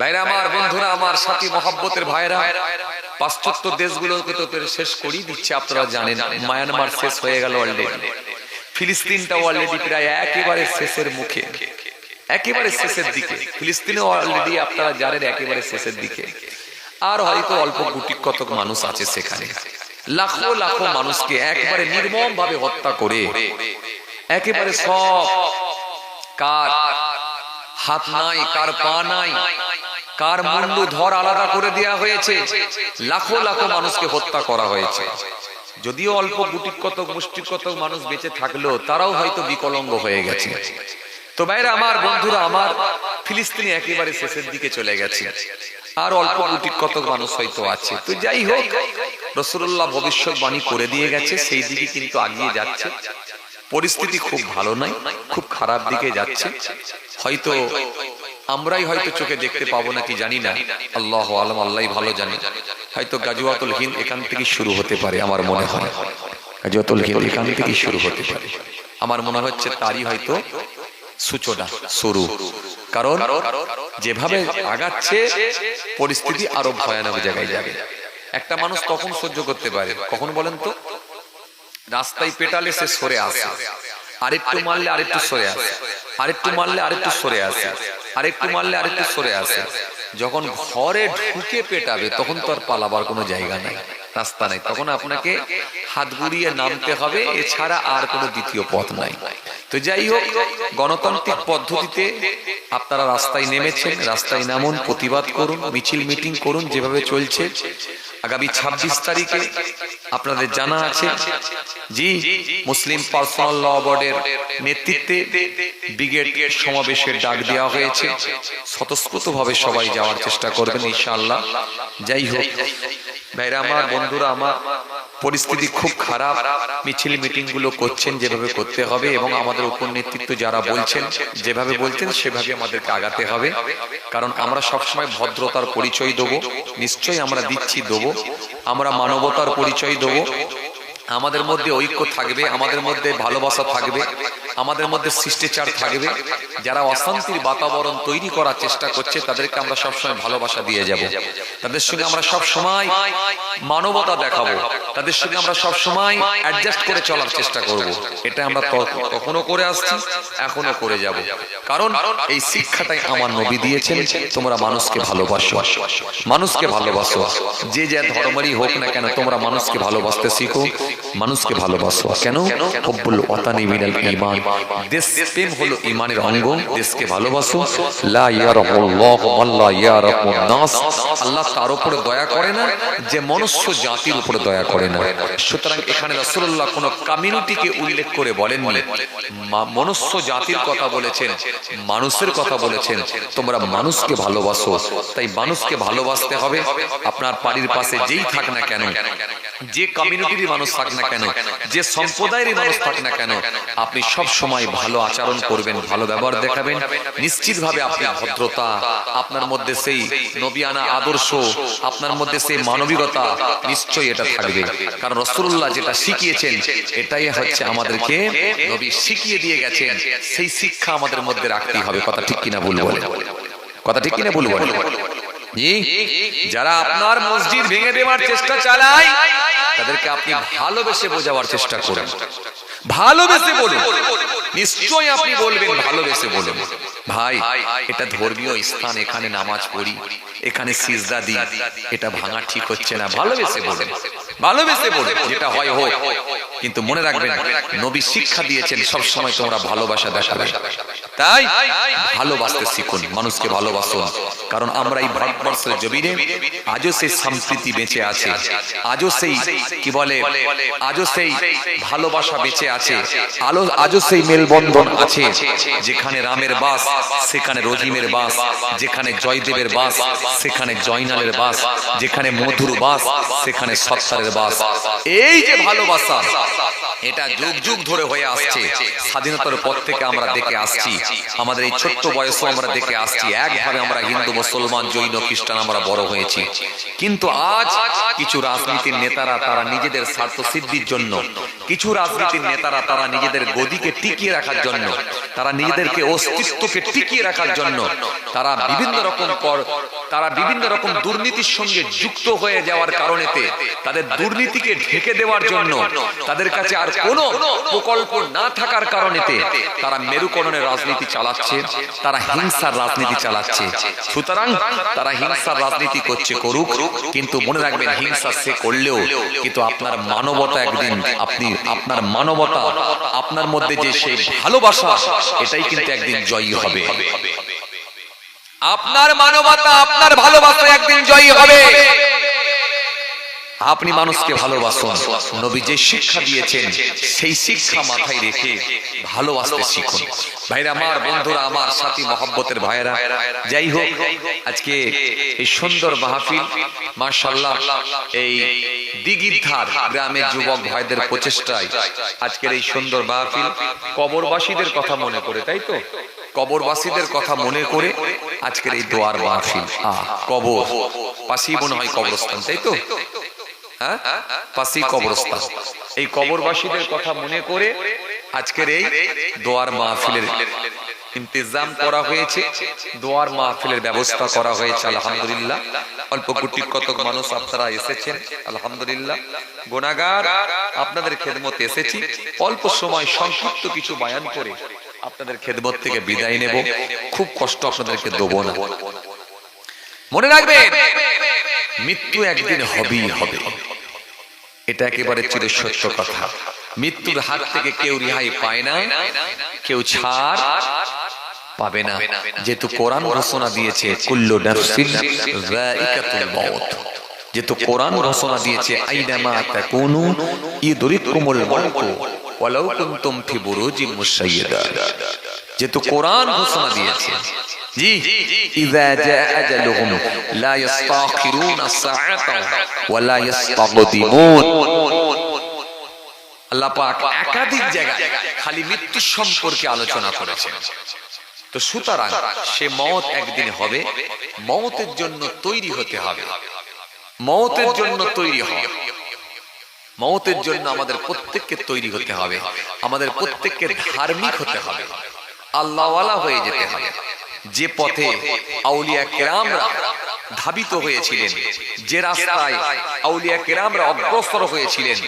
ভাইরা আমার, বন্ধুরা আমার, সাথী মহব্বতের ভাইরা, পাশ্চাত্য দেশগুলোকে তো শেষ করেই দিচ্ছে। আপনারা জানেন মায়ানমার শেষ হয়ে গেল অলরেডি, ফিলিস্তিনটা অলরেডি প্রায় একেবারে শেষের মুখে, একেবারে শেষের দিকে। ফিলিস্তিনে অলরেডি আপনারা জানেন একেবারে শেষের দিকে। আর হয়তো অল্প গুটি কতক মানুষ আছে সেখানে। লাখো লাখো মানুষকে একবারে নির্মম ভাবে হত্যা করে একেবারে সব, কার হাত নাই, কার পা নাই, কার মুন্ডু ধর আলাদা করে দেওয়া হয়েছে। লাখো লাখো মানুষকে হত্যা করা হয়েছে। যদিও অল্প গুটি কতক মুষ্টি কতক মানুষ বেঁচে থাকলেও তারাও হয়তো বিকলাঙ্গ হয়ে গেছে। তো ভাইরা আমার, বন্ধুরা আমার, ফিলিস্তিনি একেবারে শেষের দিকে চলে গেছে। আর অল্প গুটি কতক মানুষ হয়তো আছে। তো যাই হোক, রাসূলুল্লাহ ভবিষ্যৎবাণী করে দিয়ে গেছে, সেই দিকে কিন্তু আগিয়ে যাচ্ছে। পরিস্থিতি খুব ভালো নয়, খুব খারাপ দিকে যাচ্ছে। হয়তো আমরাই হয়তো চোখে দেখতে পাবো নাকি জানি না, আল্লাহু আলাম, আল্লাহই ভালো জানে। হয়তো গাজওয়াতুল হিন্দ এখান থেকে শুরু হতে পারে, আমার মনে হয় গাজওয়াতুল হিন্দ এখান থেকে শুরু হতে পারে। আমার মনে হচ্ছে তারই হয়তো সূচনা, শুরু। কারণ যেভাবে আগাচ্ছে পরিস্থিতি আরো ভয়ানক জায়গায় যাবে। একটা মানুষ তখন সহ্য করতে পারে কখন বলেন তো? রাস্তায় পেটালে সে সরে আসে, আরেকটু মারলে আরেকটু সরে আসে, আরেকটু মারলে আরেকটু সরে আসে, আরেকটু মারলে আরেকটু সরে আসে। যখন ঘরে ঢুকে পেটাবে তখন তো আর পালাবার কোনো জায়গা নাই, রাস্তা নাই। তখন আপনাকে হাত গুড়িয়ে নামতে হবে, এছাড়া আর কোনো দ্বিতীয় পথ নাই। তো যাই হোক, গণতান্ত্রিক পদ্ধতিতে আপনারা রাস্তায় নেমেছেন, রাস্তায় নামুন, প্রতিবাদ করুন, মিছিল মিটিং করুন, যেভাবে চলছে। আগামী 26 তারিখে আপনাদের জানা আছে, জি, মুসলিম পার্সোনাল ল বোর্ডের নেতৃত্বে ব্রিগেড সমাবেশের ডাক দেওয়া হয়েছে। স্বতঃস্ফূর্তভাবে সবাই যাওয়ার চেষ্টা করবেন ইনশাআল্লাহ। যাই হোক ভাইরা আমার, বন্ধুরা আমার, পরিস্থিতি খুব খারাপ। মিছিল মিটিং গুলো করছেন যেভাবে করতে হবে, এবং আমাদের উপর নেতৃত্ব যারা বলছেন যেভাবে বলছেন সেভাবে আমাদেরকে আগাতে হবে। কারণ আমরা সবসময় ভদ্রতার পরিচয় দেবো, নিশ্চয়ই আমরা দিচ্ছি, দেবো। আমরা মানবতার পরিচয় দেবো। আমাদের মধ্যে ঐক্য থাকবে, আমাদের মধ্যে ভালোবাসা থাকবে, আমাদের মধ্যে শিষ্টাচার থাকবে। যারা অশান্তির বাতাবরণ তৈরি করার চেষ্টা করছে তাদেরকে আমরা সবসময় ভালোবাসা দিয়ে যাব। তাদের সঙ্গে আমরা সব সময় মানবতা দেখাবো, তাদের সঙ্গে আমরা সব সময় অ্যাডজাস্ট করে চলার চেষ্টা করব। এটা আমরা কখনো করে আসছি, এখনো করে যাব। কারণ এই শিক্ষাটাই আমার নবী দিয়েছেন, তোমরা মানুষকে ভালোবাসো, মানুষকে ভালোবাসো। যে যে ধর্মেরই হোক না কেন, তোমরা মানুষকে ভালোবাসতে শিখো, মানুষকে ভালোবাসো। কেন? হুব্বুল ওয়াতানি মিনাল ঈমান, দেশ প্রেম হলো ঈমানের অঙ্গ। দেশকে ভালোবাসো। লা ইয়ারহামুল্লাহু মান লা ইয়ারহামুন নাস, আল্লাহ তার উপরে দয়া করে না যে মনুষ্য জাতির উপরে দয়া করে না। সুতরাং এখানে রাসূলুল্লাহ কোন কমিউনিটিকে উল্লেখ করে বলেননি, মনুষ্য জাতির কথা বলেছেন, মানুষের কথা বলেছেন। তোমরা মানুষকে ভালোবাসো। তাই মানুষকে ভালোবাসতে হবে। আপনার বাড়ির পাশে যেই থাক না কেন, যে কমিউনিটির মানুষ থাক না কেন, যে সম্প্রদায়ের মানুষ থাক না কেন, আপনি সব সময় ভালো আচরণ করবেন, ভালো ব্যবহার দেখাবেন। নিশ্চিতভাবে আপনার ভদ্রতা, আপনার মধ্যে সেই নবিয়ানা আদর্শ, আপনার মধ্যে সেই মানবিকতা নিশ্চয়ই এটা থাকবে। কারণ রাসূলুল্লাহ যেটা শিখিয়েছেন এটাই হচ্ছে আমাদেরকে নবী শিখিয়ে দিয়ে গেছেন। সেই শিক্ষা আমাদের মধ্যে রাখতেই হবে। কথা ঠিক কিনা ভুল বলেন? কথা ঠিক কিনা ভুল বলেন? যারা আপনার মসজিদ ভেঙে দেওয়ার চেষ্টা চালায় তাদেরকে আপনি ভালোবেসে বোঝাবার চেষ্টা করুন, ভালোবেসে বলুন। নিশ্চয়ই আপনি বলবেন, ভালোবেসে বলুন, ভাই এটা ধর্মীয় স্থান, এখানে নামাজ পড়ি, এখানে সিজদা দিই, এটা ভাঙা ঠিক হচ্ছে না। ভালোবেসে বলুন, ভালোবেসে বলুন, যেটা হয় হোক। কিন্তু মনে রাখবেন, নবী শিক্ষা দিয়েছেন সব সময় তোমরা ভালোবাসা দেখাবে। তাই ভালোবাসতে শিখুন, মানুষকে ভালোবাসুন। কারণ আমরা এই ভারতবর্ষের জমিনে আজও সেই সম্প্রীতি বেঁচে আছে, আজও সেই কি বলে, আজও সেই ভালোবাসা বেঁচে আছে, আজও সেই মেলবন্ধন আছে। যেখানে রামের বাস সেখানে রহিমের বাস, যেখানে জয়দেবের বাস সেখানে জয়নালের বাস, যেখানে মধুর বাস সেখানে সত্তারের বাস। এই যে ভালোবাসা, এটা যুগ যুগ ধরে হয়ে আসছে। স্বাধীনতার পর থেকে আমরা দেখে আসছি, আমাদের এই ছোট্ট বয়সে আমরা দেখে আসছি, একভাবে আমরা হিন্দু, মুসলমান, জৈন, খ্রিস্টান আমরা বড় হয়েছি। কিন্তু আজ কিছু রাজনীতির নেতারা তারা নিজেদের স্বার্থ সিদ্ধির জন্য, কিছু রাজনীতির নেতারা তারা নিজেদের গদিকে টিকিয়ে রাখার জন্য, তারা নিজেদেরকে অস্তিত্বকে টিকিয়ে রাখার জন্য তারা বিভিন্ন রকম দুর্নীতির সঙ্গে যুক্ত হয়ে যাওয়ার কারণেতে, তাদের দুর্নীতিকে ঢেকে দেওয়ার জন্য, তাদের কাছে আর কোনো প্রকল্প না থাকার কারণেতে তারা মেরুকরণের রাজনীতি চালাচ্ছে, তারা হিংসার রাজনীতি চালাচ্ছে। সুতরাং তারা হিংসার রাজনীতি করুক, কিন্তু মনে রাখবেন হিংসা সে করলেও কিন্তু আপনার মানবতা একদিন, আপনার মানবতা, আপনার মধ্যে যে সেই ভালোবাসা, এটাই কিন্তু একদিন জয়ী হবে। আপনার মানবতা, আপনার ভালোবাসা একদিন জয়ী হবে। আপনি মানুষকে ভালোবাসুন, নবী যে শিক্ষা দিয়েছেন সেই শিক্ষা মাথায় রেখে ভালোবাসতে শিখুন। ভাইরা আমার, বন্ধুরা আমার, সাথী মহব্বতের ভাইরা, যাই হোক আজকে এই সুন্দর মাহফিল, মাশাআল্লাহ, এই দিঘির ধার গ্রামের যুবক ভাইদের প্রচেষ্টায় আজকের এই সুন্দর মাহফিল, কবরবাসীদের কথা মনে করে, তাই তো, কবরবাসীদের কথা মনে করে আজকের এই দোয়ার মাহফিল। কবর পাশেই মনে হয় কবরস্থান, তাই তো, হ্যাঁ, পাশেই কবরস্থান। এই কবরবাসীদের কথা মনে করে আজকের এই দোয়ার মাহফিলের ইন্তজাম করা হয়েছে, দোয়ার মাহফিলের ব্যবস্থা করা হয়েছে। আলহামদুলিল্লাহ, অল্প কোটি কতক মানুষ আপনারা এসেছেন, আলহামদুলিল্লাহ। গুনাহগার আপনাদের খেদমতে এসেছি, অল্প সময় সংক্ষিপ্ত কিছু বয়ান করে আপনাদের খেদমত থেকে বিদায় নেব। খুব কষ্ট আপনাদেরকে দেবো না। মনে রাখবেন মৃত্যু একদিন হবেই হবে, এটা একেবারে চিরসত্য কথা। মৃত্যুর হাত থেকে কেউ রেহাই পায় না, কেউ ছাড় পাবে না, যেহেতু কোরআন ঘোষণা দিয়েছে কুল্লু নাফসিন যায়িকাতুল মাউত, যেহেতু কোরআন ঘোষণা দিয়েছে আইনামা তাকুনু ইদরিকুমুল মাউত ওয়ালাউ কুনতুম ফি বুরুজিন মুশাইয়্যাদা, যেহেতু কোরআন ঘোষণা দিয়েছে, জি, ইযা জা আজালুহুম লা ইস্তাখিরুনা সাআতা ওয়া লা ইস্তাকদিমুন। আল্লাহ পাক একাধিক জায়গায় খালি মৃত্যু সম্পর্কে আলোচনা করেছেন। তো সুতরাং সে মওত একদিন হবে, মওতের জন্য তৈরি হতে হবে, মওতের জন্য তৈরি হবে, মওতের জন্য আমাদের প্রত্যেককে তৈরি হতে হবে, আমাদের প্রত্যেককে ধার্মিক হতে হবে, আল্লাহওয়ালা হয়ে যেতে হবে। যে পথে আউলিয়া কেরামরা ধাবিত হয়েছিলেন, যে রাস্তায় আউলিয়া কেরামরা অগ্রসর হয়েছিলেন,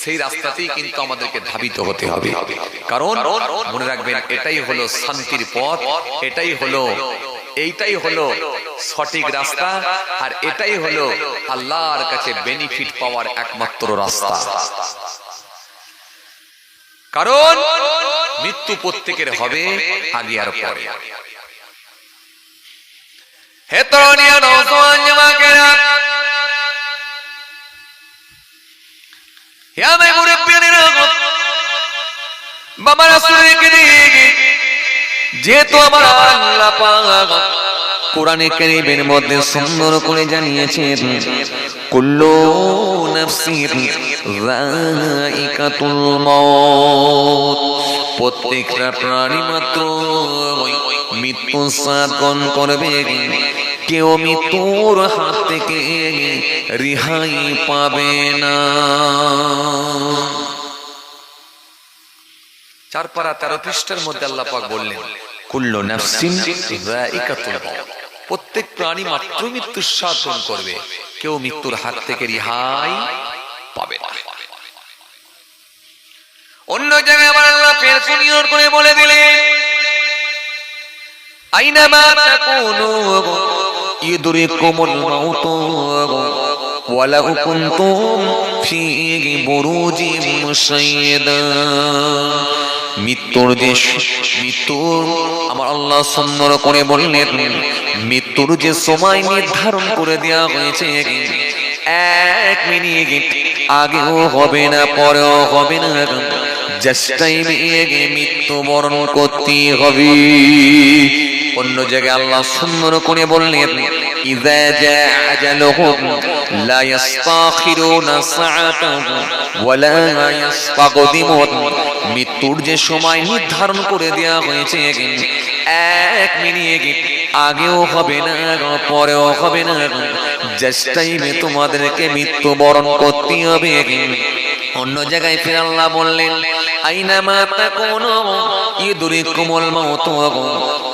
সেই রাস্তাতেই কিন্তু আমাদেরকে ধাবিত হতে হবে। কারণ মনে রাখবেন এটাই হলো শান্তির পথ, এইটাই হলো সঠিক রাস্তা, আর এটাই হলো আল্লাহর কাছে বেনিফিট পাওয়ার একমাত্র রাস্তা। কারণ মৃত্যু প্রত্যেকের হবে, আগে আর পরে। হে তরুণীয়া নওজোয়ান জামাকেরা, হে আমার মুরব্বিয়ানেরা, বাবা রাসূলকে দিয়ে, যেহেতু আমার আল্লাহ পাক কোরআনে কারীমের মধ্যে সুন্দর করে জানিয়েছেন কুল্লু নাফসিন যায়িকাতুল মাউত, প্রত্যেকটা প্রাণী মাত্র মৃত্যু সাধন করবে, কেউ মৃত্যুর হাত থেকে রেহাই পাবে না। 4 পারা 13 পৃষ্ঠার মধ্যে আল্লাহ পাক বললেন কুল্লু নাফসিন যায়িকাতুল মাউত, প্রত্যেক প্রাণী মাত্র মৃত্যু সাধন করবে, কেউ মৃত্যুর হাত থেকে রেহাই পাবে না। অন্য জায়গায় আবার আল্লাহ ফের সুনিয়র করে বলে দিলেন আইনামা তাকুনু ইদরিকুমুল মাউত ওয়ালাউ কুনতুম ফি বুরুজিন মুশাইয়্যাদা। মৃত্যুর আমার আল্লাহ সুন্দর করে বললেন মৃত্যুর যে সময় নির্ধারণ করে দেওয়া হয়েছে, 1 মিনিট আগেও হবে না, পরেও হবে না, জাস্ট টাইমে মৃত্যুবরণ করতে হবে। অন্য জায়গায় আল্লাহ সুন্দর করে বললেন ইযা জা আজালুহুম লা ইস্তাখিরুনা সাআতান ওয়া লা ইস্তাকদিমুন। মৃত্যুর যে সময় নির্ধারণ করে দেওয়া হয়েছে এক মিনিট আগেও হবে না পরেও হবে না, জাস্ট টাইমে তোমাদেরকে মৃত্যুবরণ করতে হবে। অন্য জায়গায় ফিরে আল্লাহ বললেন আইনামা তাকুনু ইদরিকুমুল মাউত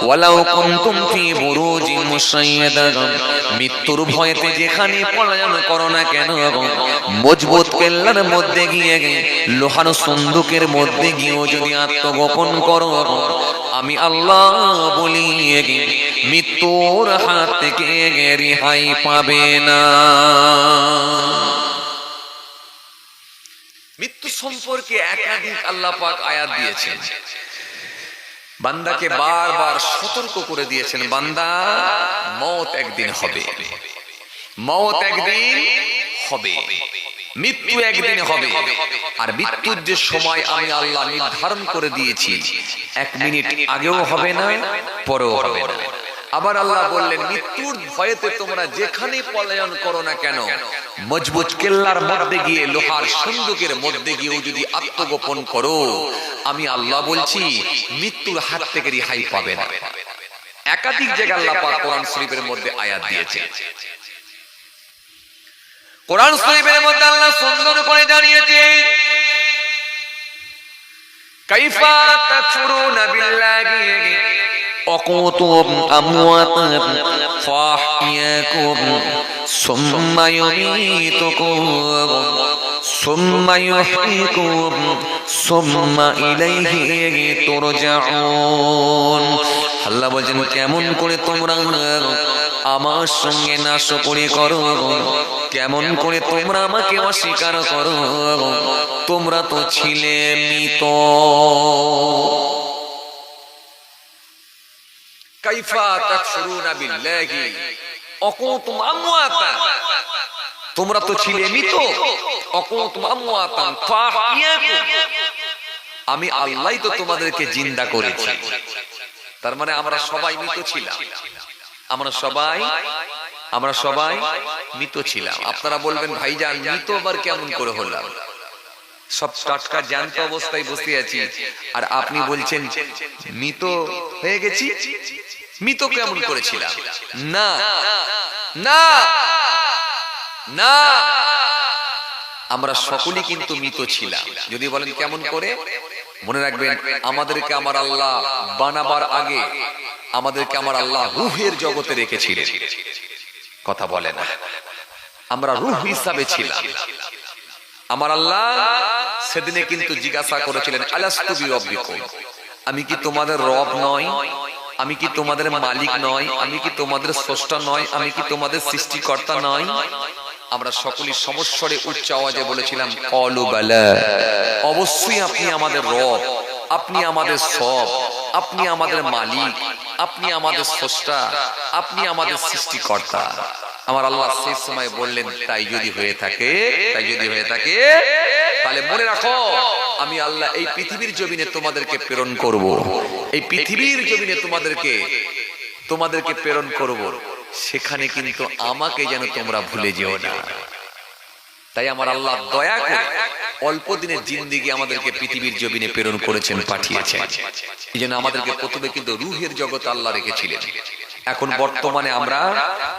ওয়ালাউ কুনতুম ফি বুরুজিন মুশাইয়াদা। মৃত্যুর ভয়তে যেখানে পলায়ন করো না কেন, মজবুত কেল্লার মধ্যে গিয়ে লোহার সন্দুকের মধ্যে গিয়েও যদি আত্মগোপন করো, আমি আল্লাহ বলি মৃত্যুর হাত থেকে রেহাই পাবে না। মৃত্যু সম্পর্কে একাধিক আল্লাহ পাক আয়াত দিয়েছেন, বান্দাকে বারবার সতর্ক করে দিয়েছেন, বান্দা মওত একদিন হবে, মওত একদিন হবে, মৃত্যু একদিন হবে। আর মৃত্যুর যে সময় আমি আল্লাহ নির্ধারণ করে দিয়েছি, এক মিনিট আগেও হবে না পরেও হবে না। আবার আল্লাহ বললেন মৃত্যুর ভয়েতে তোমরা যেখানে পলায়ন করো না কেন, মজবুত কেল্লার মধ্যে গিয়ে লোহার সন্দুকের মধ্যে গিয়েও যদি আত্মগোপন করো, আমি আল্লাহ বলছি মৃত্যুর হাত থেকে রেহাই পাবে না। একাধিক জায়গায় আল্লাহ পাক কোরআন শরীফের মধ্যে আয়াত দিয়েছে। কোরআন শরীফের মধ্যে আল্লাহ সুন্দর করে জানিয়েছে কাইফা তাকফুরুনা বিল্লাহি وكنتم أمواتا فأحياكم ثم يميتكم ثم يحييكم ثم إليه ترجعون। আল্লাহ বলেন কেমন করে তোমরা আমার সঙ্গে নাশকরি করো, কেমন করে তোমরা আমাকে অস্বীকার করো, তোমরা তো ছিলে মৃত। কাইফা তাকফুরুনা বিল্লাহি ওয়াকুনতুম আমওয়াতা, তোমরা তো ছিলে মৃত, ওয়াকুনতুম আমওয়াতান ফাহিয়াকুম, আমি আল্লাহই তো তোমাদেরকে জিন্দা করেছি। তার মানে আমরা সবাই মৃত ছিলাম, আমরা সবাই মৃত ছিলাম। আপনারা বলবেন ভাইজান মৃত আবার কেমন করে হলাম? সব টাটকা জ্যান্ত অবস্থায় বসে আছি, আর আপনি বলছেন মৃত হয়ে গেছি। মৃত কেমন করেছিলাম? না না না, আমরা সকলেই কিন্তু মৃত ছিলাম। যদি বলেন কেমন করে, মনে রাখবেন আমাদেরকে আমার আল্লাহ বানাবার আগে আমাদেরকে আমার আল্লাহ রূহের জগতে রেখেছিলেন। কথা বলে না, আমরা রূহ হিসাবে ছিলাম। আমার আল্লাহ সেদিনে কিন্তু জিজ্ঞাসা করেছিলেন আলাস্তু বিরব্বিকুম, আমি কি তোমাদের রব নয়? আমি কি তোমাদের মালিক নয়? আমি কি তোমাদের স্রষ্টা নয়? আমি কি তোমাদের সৃষ্টিকর্তা নয়? আমরা সকলেই সমস্বরে উচ্চ আওয়াজে বলেছিলাম ক্বালু বালা, অবশ্যই আপনি আমাদের রব, আপনি আমাদের সব, আপনি আমাদের মালিক, আপনি আমাদের স্রষ্টা, আপনি আমাদের সৃষ্টিকর্তা। আমার আল্লাহ সেই সময় বললেন তাই যদি হয়ে থাকে তাহলে মনে রাখো আমি আল্লাহ এই পৃথিবীর জমিনে তোমাদেরকে প্রেরণ করব, এই পৃথিবীর জমিনে তোমাদেরকে প্রেরণ করব, সেখানে কিন্তু আমাকে যেন তোমরা ভুলে যেও না। তাই আমার আল্লাহ দয়া করে অল্প দিনের জিন্দেগি আমাদেরকে পৃথিবীর জমিনে প্রেরণ করেছেন, পাঠিয়েছেন। এই জন্য আমাদেরকে প্রথমে কিন্তু রূহের জগৎ আল্লাহ রেখেছিলেন। এখন বর্তমানে আমরা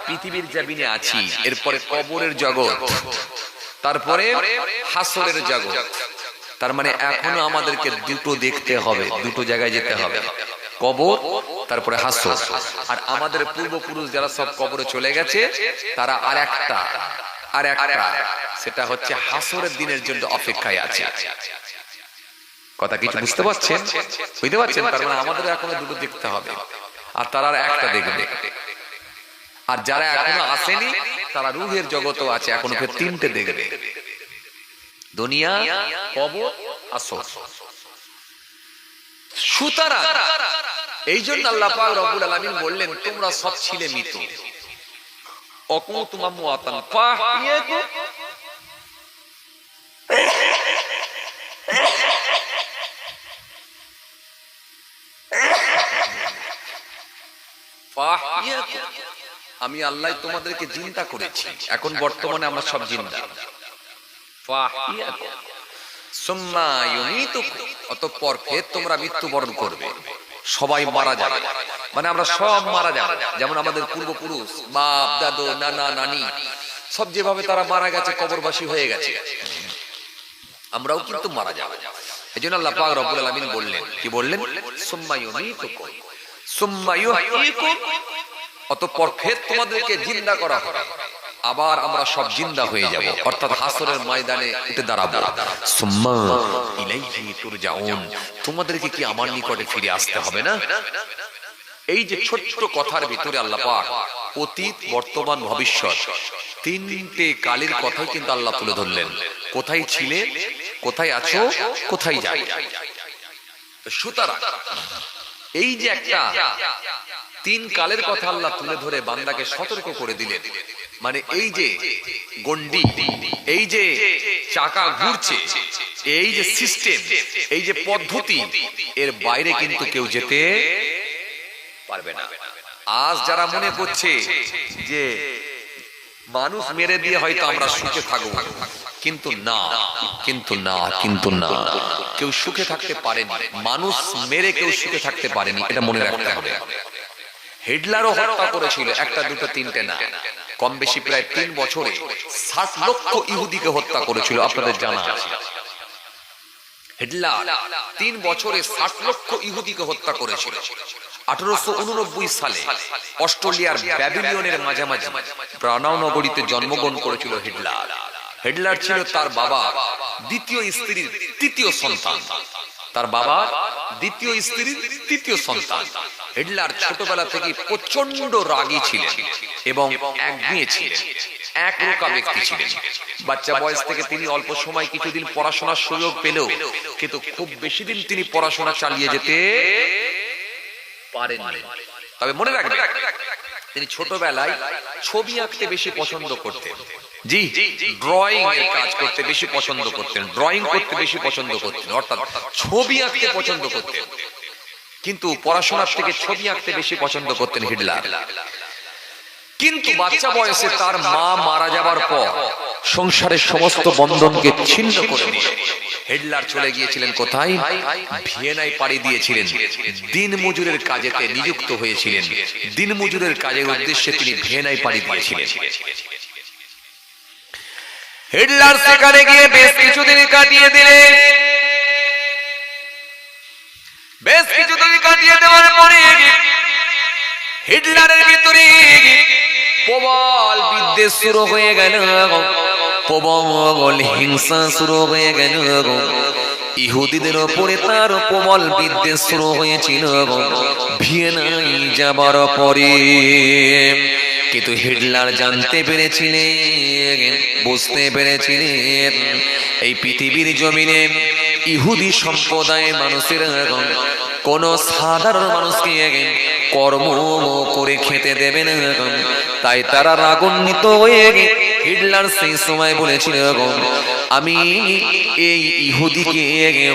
পৃথিবীর জমিনে আছি, এরপরে কবরের জগৎ, তারপরে হাসরের জগৎ। তার মানে এখনো আমাদেরকে দুটো দেখতে হবে, দুটো জায়গায় যেতে হবে, কবর তারপরে হাসর। আর আমাদের পূর্বপুরুষ যারা সব কবরে চলে গেছে, তারা আর একটা সেটা হচ্ছে হাসরের দিনের জন্য অপেক্ষায় আছে। কথা কিছু বুঝতে পারছেন? তার মানে আমাদের এখনো দুটো দেখতে হবে, আর তারা একটা দেখবে। আর যারা এখনো আসেনি তারা রূহের জগতও আছে, এখনো তিনটে দেখবে, দুনিয়া, কবর, আসর। সুতরাং এই জন্য আল্লাহ পাক রব্বুল আলামিন বললেন তোমরা সব ছিলে মৃত, ওয়াকুনতুম আমওয়াতান ফাহিয়াকুম, ফাহিয়াকুম, আমি আল্লাহ তোমাদেরকে জিন্দা করেছি, এখন বর্তমানে আমরা সব জিন্দা। ফাহিয়াকুম সুম্মা ইউমীতুকুম, অতঃপর ফের তোমরা মৃত্যুবরণ করবে, সবাই মারা যাবে, মানে আমরা সব মারা যাব। যেমন আমাদের পূর্বপুরুষ, বাপ দাদু নানা নানি সব যেভাবে তারা মারা গেছে, কবরবাসী হয়ে গেছে, আমরাও কিন্তু মারা যাব। এজন্য আল্লাহ পাক রব্বুল আলামিন বললেন, কি বললেন? সুম্মা ইউমীতুকুম সুম্মা ইউহয়িকুম, অতঃপর ফের তোমাদেরকে জিন্দা করা হবে, আবার আমরা সব জিন্দা হয়ে যাব, অর্থাৎ হাসরের ময়দানে উঠে দাঁড়াবো। সুম্মা ইলাইহি তুরজাউন, তোমাদেরকে কি আমার নিকটে ফিরে আসতে হবে না? এই যে ছোট্ট কথার ভিতরে আল্লাহ পাক অতীত, বর্তমান, ভবিষ্যৎ তিনটে কালের কথাই কিন্তু আল্লাহ তুলে ধরলেন। কোথায় ছিলে, কোথায় আছো, কোথায় যাই। সুতরাং এই যে একটা তিন কালের কথা আল্লাহ তুলে ধরে বান্দাকে সতর্ক করে দিলেন, মানে এই যে গন্ডি, এই যে চাকা ঘুরছে, এই যে সিস্টেম, এই যে পদ্ধতি, এর বাইরে কিন্তু কেউ যেতে পারবে না। আজ যারা মনে করছে যে মানুষ মেরে দিয়ে হয়তো আমরা সুখে থাকবো, কিন্তু না, কিন্তু না, কিন্তু না, কেউ সুখে থাকতে পারেনি, মানুষ মেরে কেউ সুখে থাকতে পারেনি, এটা মনে রাখতে হবে। হিটলারও হত্যা করেছিল, একটা দুটো তিনটে না, কম বেশি প্রায় 3 বছরে 60 লক্ষ ইহুদিকে হত্যা করেছিল, আপনাদের জানা আছে। হিটলার 3 বছরে 60 লক্ষ ইহুদিকে হত্যা করেছিল। 1889 সালে অস্ট্রেলিয়ার ব্যাবিলিয়নের মাঝামাঝি ব্রানাউ নগরীতে জন্মগ্রহণ করেছিল হিটলার। হিটলার ছিল তার বাবা দ্বিতীয় স্ত্রীর তৃতীয় সন্তান, তার বাবা দ্বিতীয় স্ত্রীর তৃতীয় সন্তান। হিটলার ছোটবেলা থেকে প্রচন্ড রাগী ছিলেন এবং একগুঁয়ে ছিলেন, একরোখা ব্যক্তি ছিলেন। বাচ্চা বয়স থেকে তিনি অল্প সময় কিছুদিন পড়াশোনার সুযোগ পেলেও কিন্তু খুব বেশি দিন তিনি পড়াশোনা চালিয়ে যেতে পারেননি। তবে মনে রাখবেন, তিনি ছোটবেলায় ছবি আঁকতে বেশি পছন্দ করতেন। জি, ড্রয়িং এর কাজ করতে বেশি পছন্দ করতেন, ড্রয়িং করতে বেশি পছন্দ করতেন, অর্থাৎ ছবি আঁকতে পছন্দ করতেন, কিন্তু পড়াশোনার থেকে ছবি আঁকতে বেশি পছন্দ করতেন হিটলার। কিন্তু বাচ্চা বয়সে তার মা মারা যাবার পর সংসারের সমস্ত বন্ধনকে ছিন্ন করে দিয়ে হিটলার চলে গিয়েছিলেন কোথায়? ভিয়েনায় পাড়ি দিয়েছিলেন। দিন মজুরের কাজেতে নিযুক্ত হয়েছিলেন, দিন মজুরের কাজের উদ্দেশ্যে তিনি ভিয়েনায় পাড়ি দিয়েছিলেন। হিটলার সেখানে গিয়ে বেশ কিছুদিন কাটিয়ে দিলেন। বেশ কিছুদিন কাটিয়ে দেওয়ার পরে হিটলারের ভিতরে প্রবল বিদ্বেষ শুরু হয়ে গেল, প্রবল হিংসা শুরু হয়ে গেল। ইহুদিদের ওপরে তার প্রবল বিদ্বেষ শুরু হয়েছিল ভিয়েনায় যাবার পরে। কিন্তু হিটলার জানতে পেরেছিলেন, বুঝতে পেরেছিলেন, এই পৃথিবীর জমিনে ইহুদি সম্প্রদায়ের মানুষের কোন সাধারণ মানুষকে কর্ম করে খেতে দেবে না। তাই তারা রাগান্বিত হয়ে হিটলার সেই সময় বলেছিল, আমি এই ইহুদিকে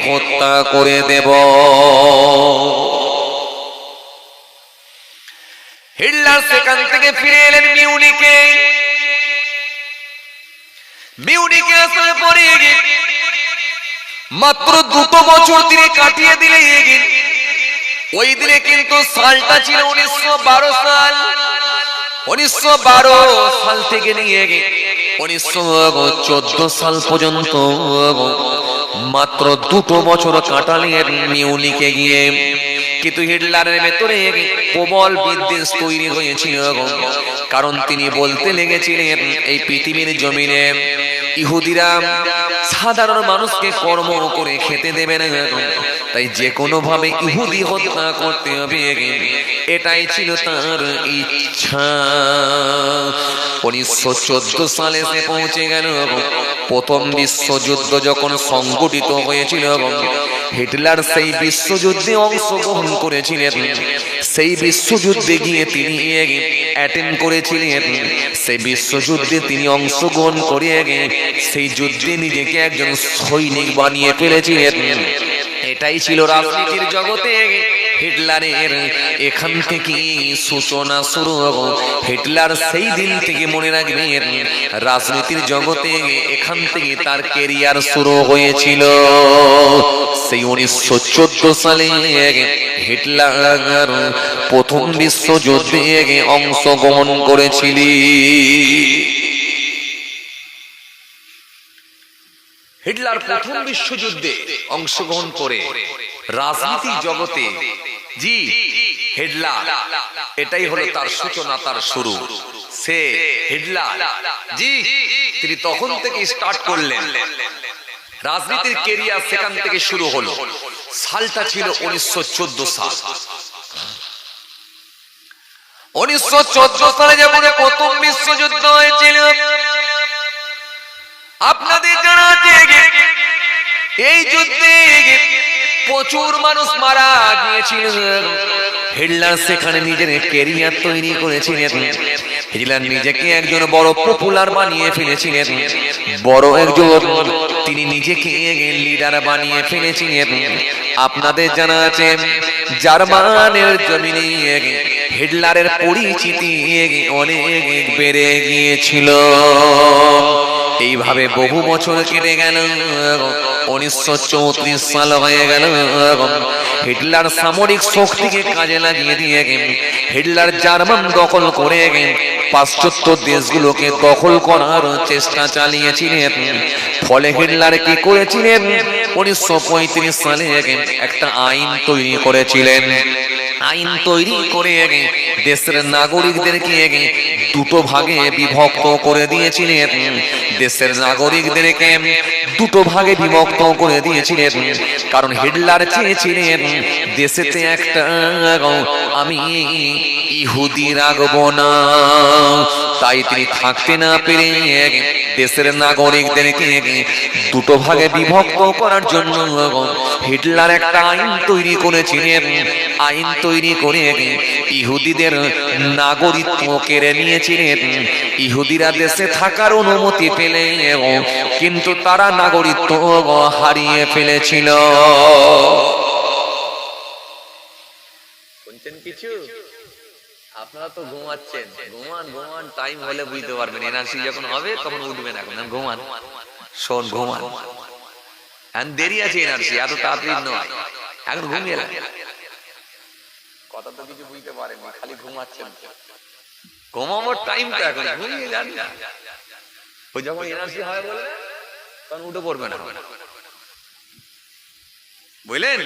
হত্যা করে দেব। হিটলার সেখান থেকে ফিরে এলেন মিউনিকে। মিউনিকে আসার পরে মাত্র 2 বছর তিনি কাটিয়ে দিলেন। ওই দিনে কিন্তু সালটা ছিল 1912 সাল। 1912 সাল থেকে নিয়ে 1914 সাল পর্যন্ত মাত্র 2 বছর কাটালেন মিউনিকে গিয়ে। কিন্তু হিটলারের ভেতরে প্রবল বিদ্বেষ তৈরি হয়েছিল, কারণ তিনি বলতে লেগেছিলেন এই পৃথিবীর জমিনে ইহুদিরা সাধারণ মানুষকে কর্ম করে খেতে দেবে না, তাই যে কোনো ভাবে ইহুদি হত্যা করতে হবে, এটাই ছিল তার ইচ্ছা। 1914 সালে সে পৌঁছে গেল। প্রথম বিশ্বযুদ্ধ যখন সংগঠিত হয়েছিল, হিটলার সেই বিশ্বযুদ্ধে অংশগ্রহণ করেছিলেন। সেই বিশ্বযুদ্ধে গিয়ে তিনি অ্যাটেন্ড করেছিলেন। সেই বিশ্বযুদ্ধে তিনি অংশগ্রহণ করে সেই যুদ্ধে নিজেকে একজন সৈনিক বানিয়ে ফেলেছিলেন। এটাই ছিল রাজনীতির জগতে হিটলারের এখান থেকে সূচনা শুরু। হিটলার সেই দিন থেকে মনে রাখবেন রাজনীতির জগতে এখান থেকে তার ক্যারিয়ার শুরু হয়েছিল। সেই 1914 সালে হিটলার প্রথম বিশ্বযুদ্ধে অংশগ্রহণ করেছিলেন। হিটলার প্রথম বিশ্বযুদ্ধে অংশগ্রহণ করে রাজনীতির জগতে জি হিটলার এটাই হলো তার সূচনা, তার শুরু। সে হিটলার জি তিনি তখন থেকে স্টার্ট করলেন রাজনীতির ক্যারিয়ার, সেখান থেকে শুরু হলো। সালটা ছিল 1914 সাল। 1914 সালে যেমন প্রথম বিশ্বযুদ্ধ হয়েছিল, আপনাদের জানা আছে এই যুদ্ধে প্রচুর মানুষ মারা গিয়েছিল। হিটলার সেখানে নিজের ক্যারিয়ার তৈরি করেছিলেন। হিটলার নিজেকে একজন বড় পপুলার বানিয়ে ফেলেছিলেন, বড় একজন তিনি নিজেকে লিডার বানিয়ে ফেলেছিলেন। আপনাদের জানা আছে জার্মানের জমিনে হিটলারের পরিচিতি অনেক বেড়ে গিয়েছিল। এইভাবে বহু বছর কেটে গেল। 1934 সাল হয়ে গেল। হিটলার সামরিক শক্তিকে কাজে লাগিয়ে দিয়ে হিটলার জার্মান দখল করে পাশ্চাত্য দেশগুলোকে দখল করার চেষ্টা চালিয়েছিলেন। ফলে হিটলার কি করেছিলেন, 1935 সালে একটা আইন তৈরি করেছিলেন। আইন তৈরি করে দেশের নাগরিকদেরকে দুটো ভাগে বিভক্ত করে দিয়েছিলেন। দেশের নাগরিকদেরকে দুটো ভাগে বিভক্ত করে দিয়েছিলেন, কারণ হিটলার চেয়েছিলেন দেশেতে একটা আমি ইহুদি রাখবো না। তাই তিনি থাকতে না পেরে দেশের নাগরিকদেরকে দুটো ভাগে বিভক্ত করার জন্য হিটলার একটা আইন তৈরি করেছিলেন। আইন তৈরি করে ইহুদিদের নাগরিকত্ব কেড়ে নিয়েছিলেন। ইহুদিরা দেশে থাকার অনুমতি পেলে কিন্তু তারা নাগরিকত্ব হারিয়ে ফেলেছিল। শুনছেন কিছু? আপনারা তো ঘুমাচ্ছেন। ঘুমান ঘুমান, টাইম হলে বুঝতে পারবেন। এনআরসি যখন হবে তখন উঠবেন। এখন ঘুমান, শোন ঘুমান। এখন দেরি আছে, এনআরসি এত তাড়াতাড়ি নয়। এখন ঘুমিয়ে কথা তো কিছু বুঝতে পারেননি, খালি ঘুমাচ্ছেন। ঘুমানোর টাইম তো এখন, ঘুমিয়ে যান না। ওই যখন এনআরসি হয় বলে তখন উঠে পড়বে না, বুঝলেন?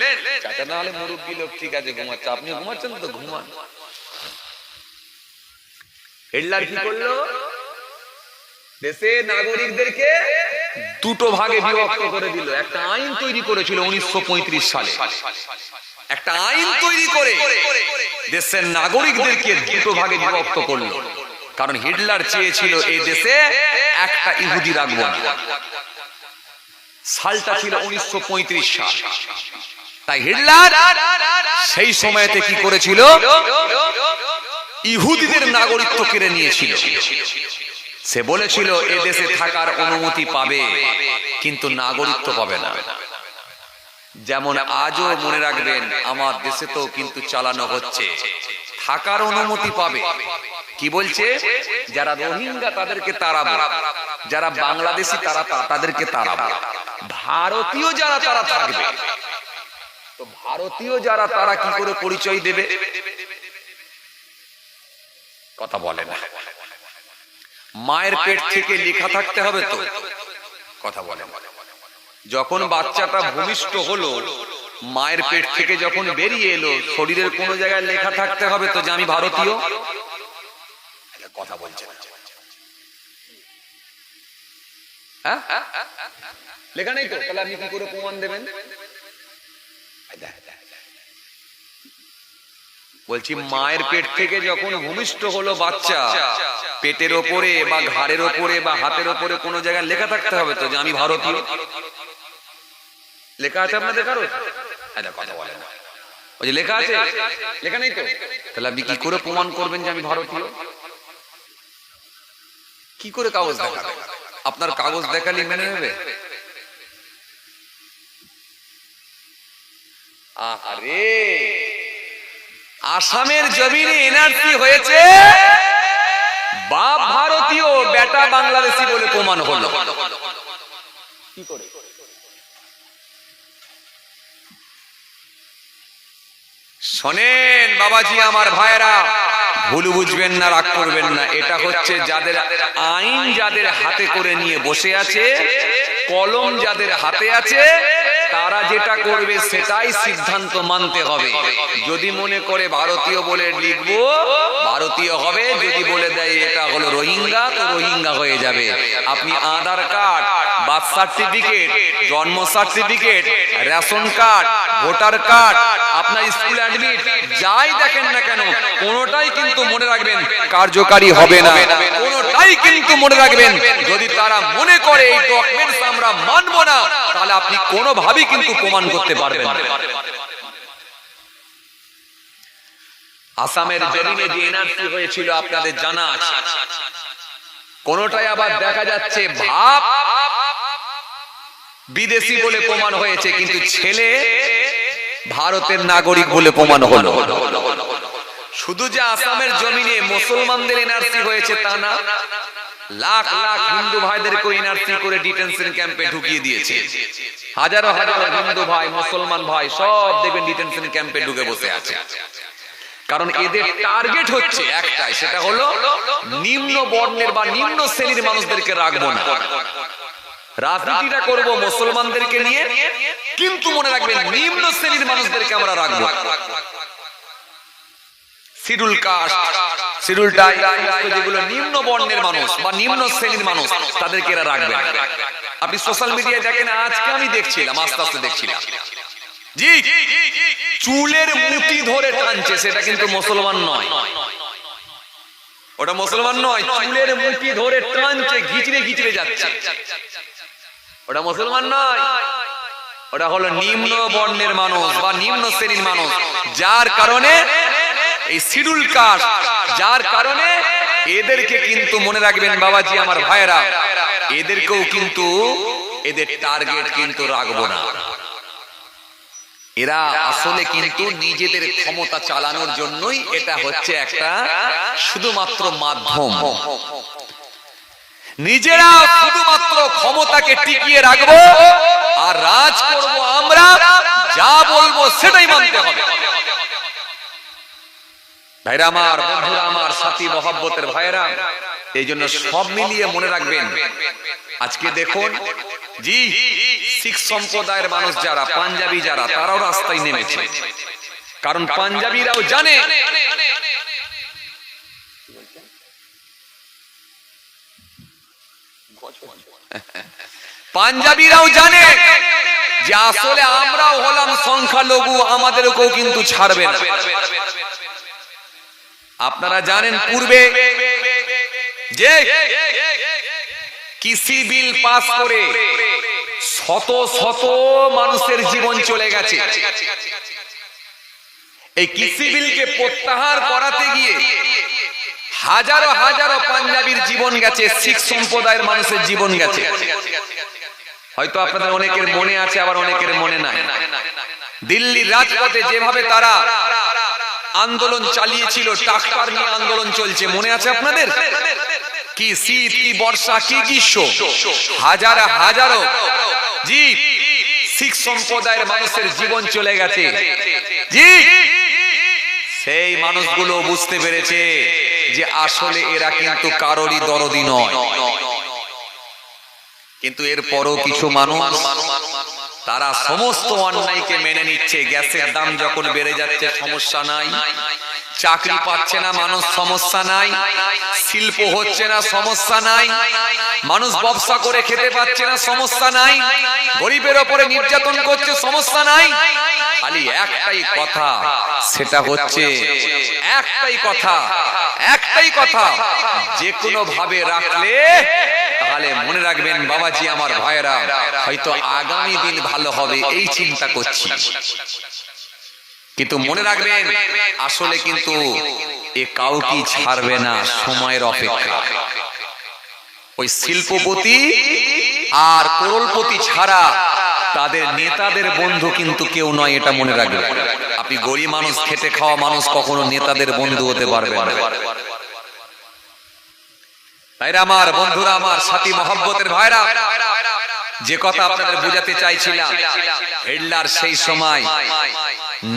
চাচা না হলে মুরব্বী লোক, ঠিক আছে ঘুমাচ্ছে, আপনি ঘুমাচ্ছেন তো ঘুমান। হিটলার কি করলো, দেশের নাগরিকদেরকে দুটো ভাগে বিভক্ত করে দিল। একটা আইন তৈরি করেছিল 1935 সালে। একটা আইন তৈরি করে দেশের নাগরিকদেরকে দুটো ভাগে বিভক্ত করলো, কারণ হিটলার চেয়েছিল এই দেশে একটা ইহুদি রাখবো না। সালটা ছিল 1935 সাল। তাই হিটলার সেই সময়তে কি করেছিল, ইহুদিদের নাগরিকত্ব কেড়ে নিয়েছিল। সে বলেছিল এ দেশে থাকার অনুমতি পাবে কিন্তু নাগরিকত্ব পাবে না। যেমন আজও মনে রাখবেন আমার দেশে তো কিন্তু চালানো হচ্ছে, থাকার অনুমতি পাবে। কি বলছে, যারা রোহিঙ্গা তাদেরকে তাড়াবো, যারা বাংলাদেশি তারা তাদেরকে তাড়াবো, ভারতীয় যারা তারা থাকবে। তো ভারতীয় যারা তারা কি করে পরিচয় দেবে? কথা বলে না। মায়ের পেট থেকে লেখা থাকতে হবে তো, কথা বলে। যখন বাচ্চাটা ভূমিষ্ঠ হলো, মায়ের পেট থেকে যখন বেরিয়ে এলো, শরীরের কোন জায়গায় লেখা থাকতে হবে তো যে আমি ভারতীয়। কথা বলছে না, লেখা নেই তো, তাহলে আপনি কি করে প্রমাণ দেবেন? বলছি মায়ের পেট থেকে যখন ভূমিষ্ঠ হলো বাচ্চা, পেটের ওপরে বা ঘাড়ের ওপরে বা হাতের ওপরে কোন জায়গায় লেখা থাকতে হবে তো যে আমি ভারতীয়। লেখা আছে আপনাদের কারো? কথা বলে না। ওই যে লেখা আছে, লেখা নেই তো, তাহলে আপনি কি করে প্রমাণ করবেন যে আমি ভারতীয়? কি করে কাগজ দেখাবেন? আপনার কাগজ দেখালে মেনে নেবে? আরে আসামের জমিনে এনআরসি হয়েছে, বাপ ভারতীয় বেটা বাংলাদেশি বলে প্রমাণ হলো। কি করে? শোনেন বাবাজি আমার ভাইরা, ভুল বুঝবেন না, রাগ করবেন না। এটা হচ্ছে যাদের আইন যাদের হাতে করে নিয়ে বসে আছে, কলম যাদের হাতে আছে, তারা যেটা করবে সেটাই সিদ্ধান্ত মানতে হবে। যদি মনে করে ভারতীয় বলে লিখবো, ভারতীয় হবে। যদি বলে দেয় এটা হলো রোহিঙ্গা, তো রোহিঙ্গা হয়ে যাবে। আপনি আধার কার্ড, বার্থ সার্টিফিকেট, জন্ম certificate, ration card, voter card, আপনার স্কুল অ্যাডমিট যাই দেখেন না কেন, কোনোটাই কিন্তু মনে রাখবেন কার্যকারী হবে না। কোনোটাই কিন্তু মনে রাখবেন, যদি তারা মনে করে এই ডকুমেন্টস আমরা মানবো না, তাহলে আপনি কোনোভাবেই কিন্তু প্রমাণ করতে পারবেন না। আসামের জমিনে যে এনআরসি হয়েছিল আপনাদের জানা আছে। কোনোটাই আবার দেখা যাচ্ছে ভাব বিদেশি বলে প্রমাণ হয়েছে, কিন্তু ছেলে ভারতের নাগরিক বলে প্রমাণ হলো। শুধু যে আসামের জমিনে মুসলমানদের এনআরসি হয়েছে তা না, লাখ লাখ হিন্দু ভাইদেরকে এনআরসি করে ডিটেনশন ক্যাম্পে ঢুকিয়ে দিয়েছে। হাজারো হাজারো হিন্দু ভাই, মুসলমান ভাই সব দেখবেন ডিটেনশন ক্যাম্পে ঢুকে বসে আছে। কারণ এদের টার্গেট হচ্ছে একটাই, সেটা হলো নিম্ন বর্ণের বা নিম্ন শ্রেণীর মানুষদেরকে রাখবো না। রাজনীতিটা করব মুসলমানদেরকে নিয়ে, কিন্তু মনে রাখবেন নিম্ন শ্রেণীর মানুষদেরকে আমরা রাখবো। শিডিউল কাস্ট, শিডিউল ট্রাইব, যেগুলো নিম্ন বর্ণের মানুষ বা নিম্ন শ্রেণীর মানুষ, তাদেরকে এরা রাখবে। আপনি সোশ্যাল মিডিয়ায় দেখেন, আজকে আমি দেখছিলাম, আস্তে আস্তে দেখছিলাম, জি চুলের মুঠি ধরে টানছে, সেটা কিন্তু মুসলমান নয়। ওটা মুসলমান নয়, চুলের মুঠি ধরে টানছে, ঘিচড়ে ঘিচড়ে যাচ্ছে, ওটা মুসলমান নয়। ওটা হলো নিম্ন বর্ণের মানুষ বা নিম্ন শ্রেণীর মানুষ, যার কারণে এই শিডিউল কাস্ট, যার কারণে এদেরকে কিন্তু মনে রাখবেন বাবাজি আমার ভাইরা, এদেরকেও কিন্তু এদের টার্গেট কিন্তু রাখবো না। এরা আসলে কিন্তু নিজেদের ক্ষমতা চালানোর জন্যই এটা হচ্ছে একটা শুধুমাত্র মাধ্যম। নিজেরা শুধুমাত্র ক্ষমতাকে টিকিয়ে রাখবো আর রাজ করব আমরা, যা বলবো সেটাই মানতে হবে। ভাইরা আমার, বন্ধুরা আমার, সাথী মহব্বতের ভাইরা, এই জন্য সব মিলিয়ে মনে রাখবেন। আজকে দেখুন জি, শিখ সম্প্রদায়ের মানুষ যারা, পাঞ্জাবি যারা, তারাও রাস্তায় নেমেছে। কারণ পাঞ্জাবিরাও জানে পাঞ্জাবিরাও জানে যে আসলে আমরাও হলাম সংখ্যালঘু, আমাদেরকেও কিন্তু ছাড়বে না। আপনারা জানেন পূর্বে যে কৃষি বিল পাস করে শত শত মানুষের জীবন চলে গেছে। এই কৃষি বিলকে প্রত্যাহার করাতে গিয়ে হাজারো হাজারো পাঞ্জাবির জীবন গেছে, শিখ সম্প্রদায়ের মানুষের জীবন গেছে। হয়তো আপনাদের অনেকের মনে আছে, আবার অনেকের মনে নাই। দিল্লির রাজপথে যেভাবে তারা আন্দোলন চালিয়েছিল, ট্রাক্টর নিয়ে আন্দোলন চলছে, মনে আছে আপনাদের? কি শীত, কি বর্ষা, কি গ্রীষ্ম, হাজারো হাজারো জি শিখ সম্প্রদায়ের মানুষের জীবন চলে গেছে। জি, সেই মানুষগুলো বুঝতে পেরেছে যে আসলে এরা কিন্তু কারোরই দরদি নয়। কিন্তু এরপরও কিছু মানুষ তারা সমস্ত অন্যায়কে মেনে নিচ্ছে। গ্যাসের দাম যখন বেড়ে যাচ্ছে, সমস্যা নাই। চাকরি পাচ্ছে না মানুষ, সমস্যা নাই। শিল্প হচ্ছে না, সমস্যা নাই। মানুষ ব্যবসা করে খেতে পাচ্ছে না, সমস্যা নাই। গরিবের ওপরে নির্যাতন করছে, সমস্যা নাই। খালি একটাই কথা, সেটা হচ্ছে একটাই কথা, একটাই কথা, যে কোনো ভাবে রাখলে তাহলে মনে রাখবেন বাবাজি আমার ভাইরা, হয়তো আগামী দিন ভালো হবে, এই চিন্তা করছি। কিন্তু মনে রাখবেন আসলে কিন্তু এ কাউকে ছাড়বে না, সময়ের অপেক্ষা। ওই শিল্পপতি আর করোড়পতি ছাড়া তাদের নেতাদের বন্ধু কিন্তু কেউ নয়, এটা মনে রাখবেন। আপনি গরিব মানুষ, খেটে খাওয়া মানুষ কখনো নেতাদের বন্ধু হতে পারবেন না। ভাইরা আমার, বন্ধুরা আমার, সাথী মহব্বতের ভাইরা, যে কথা আপনাদের বোঝাতে চাইছিলাম, হিটলার সেই সময়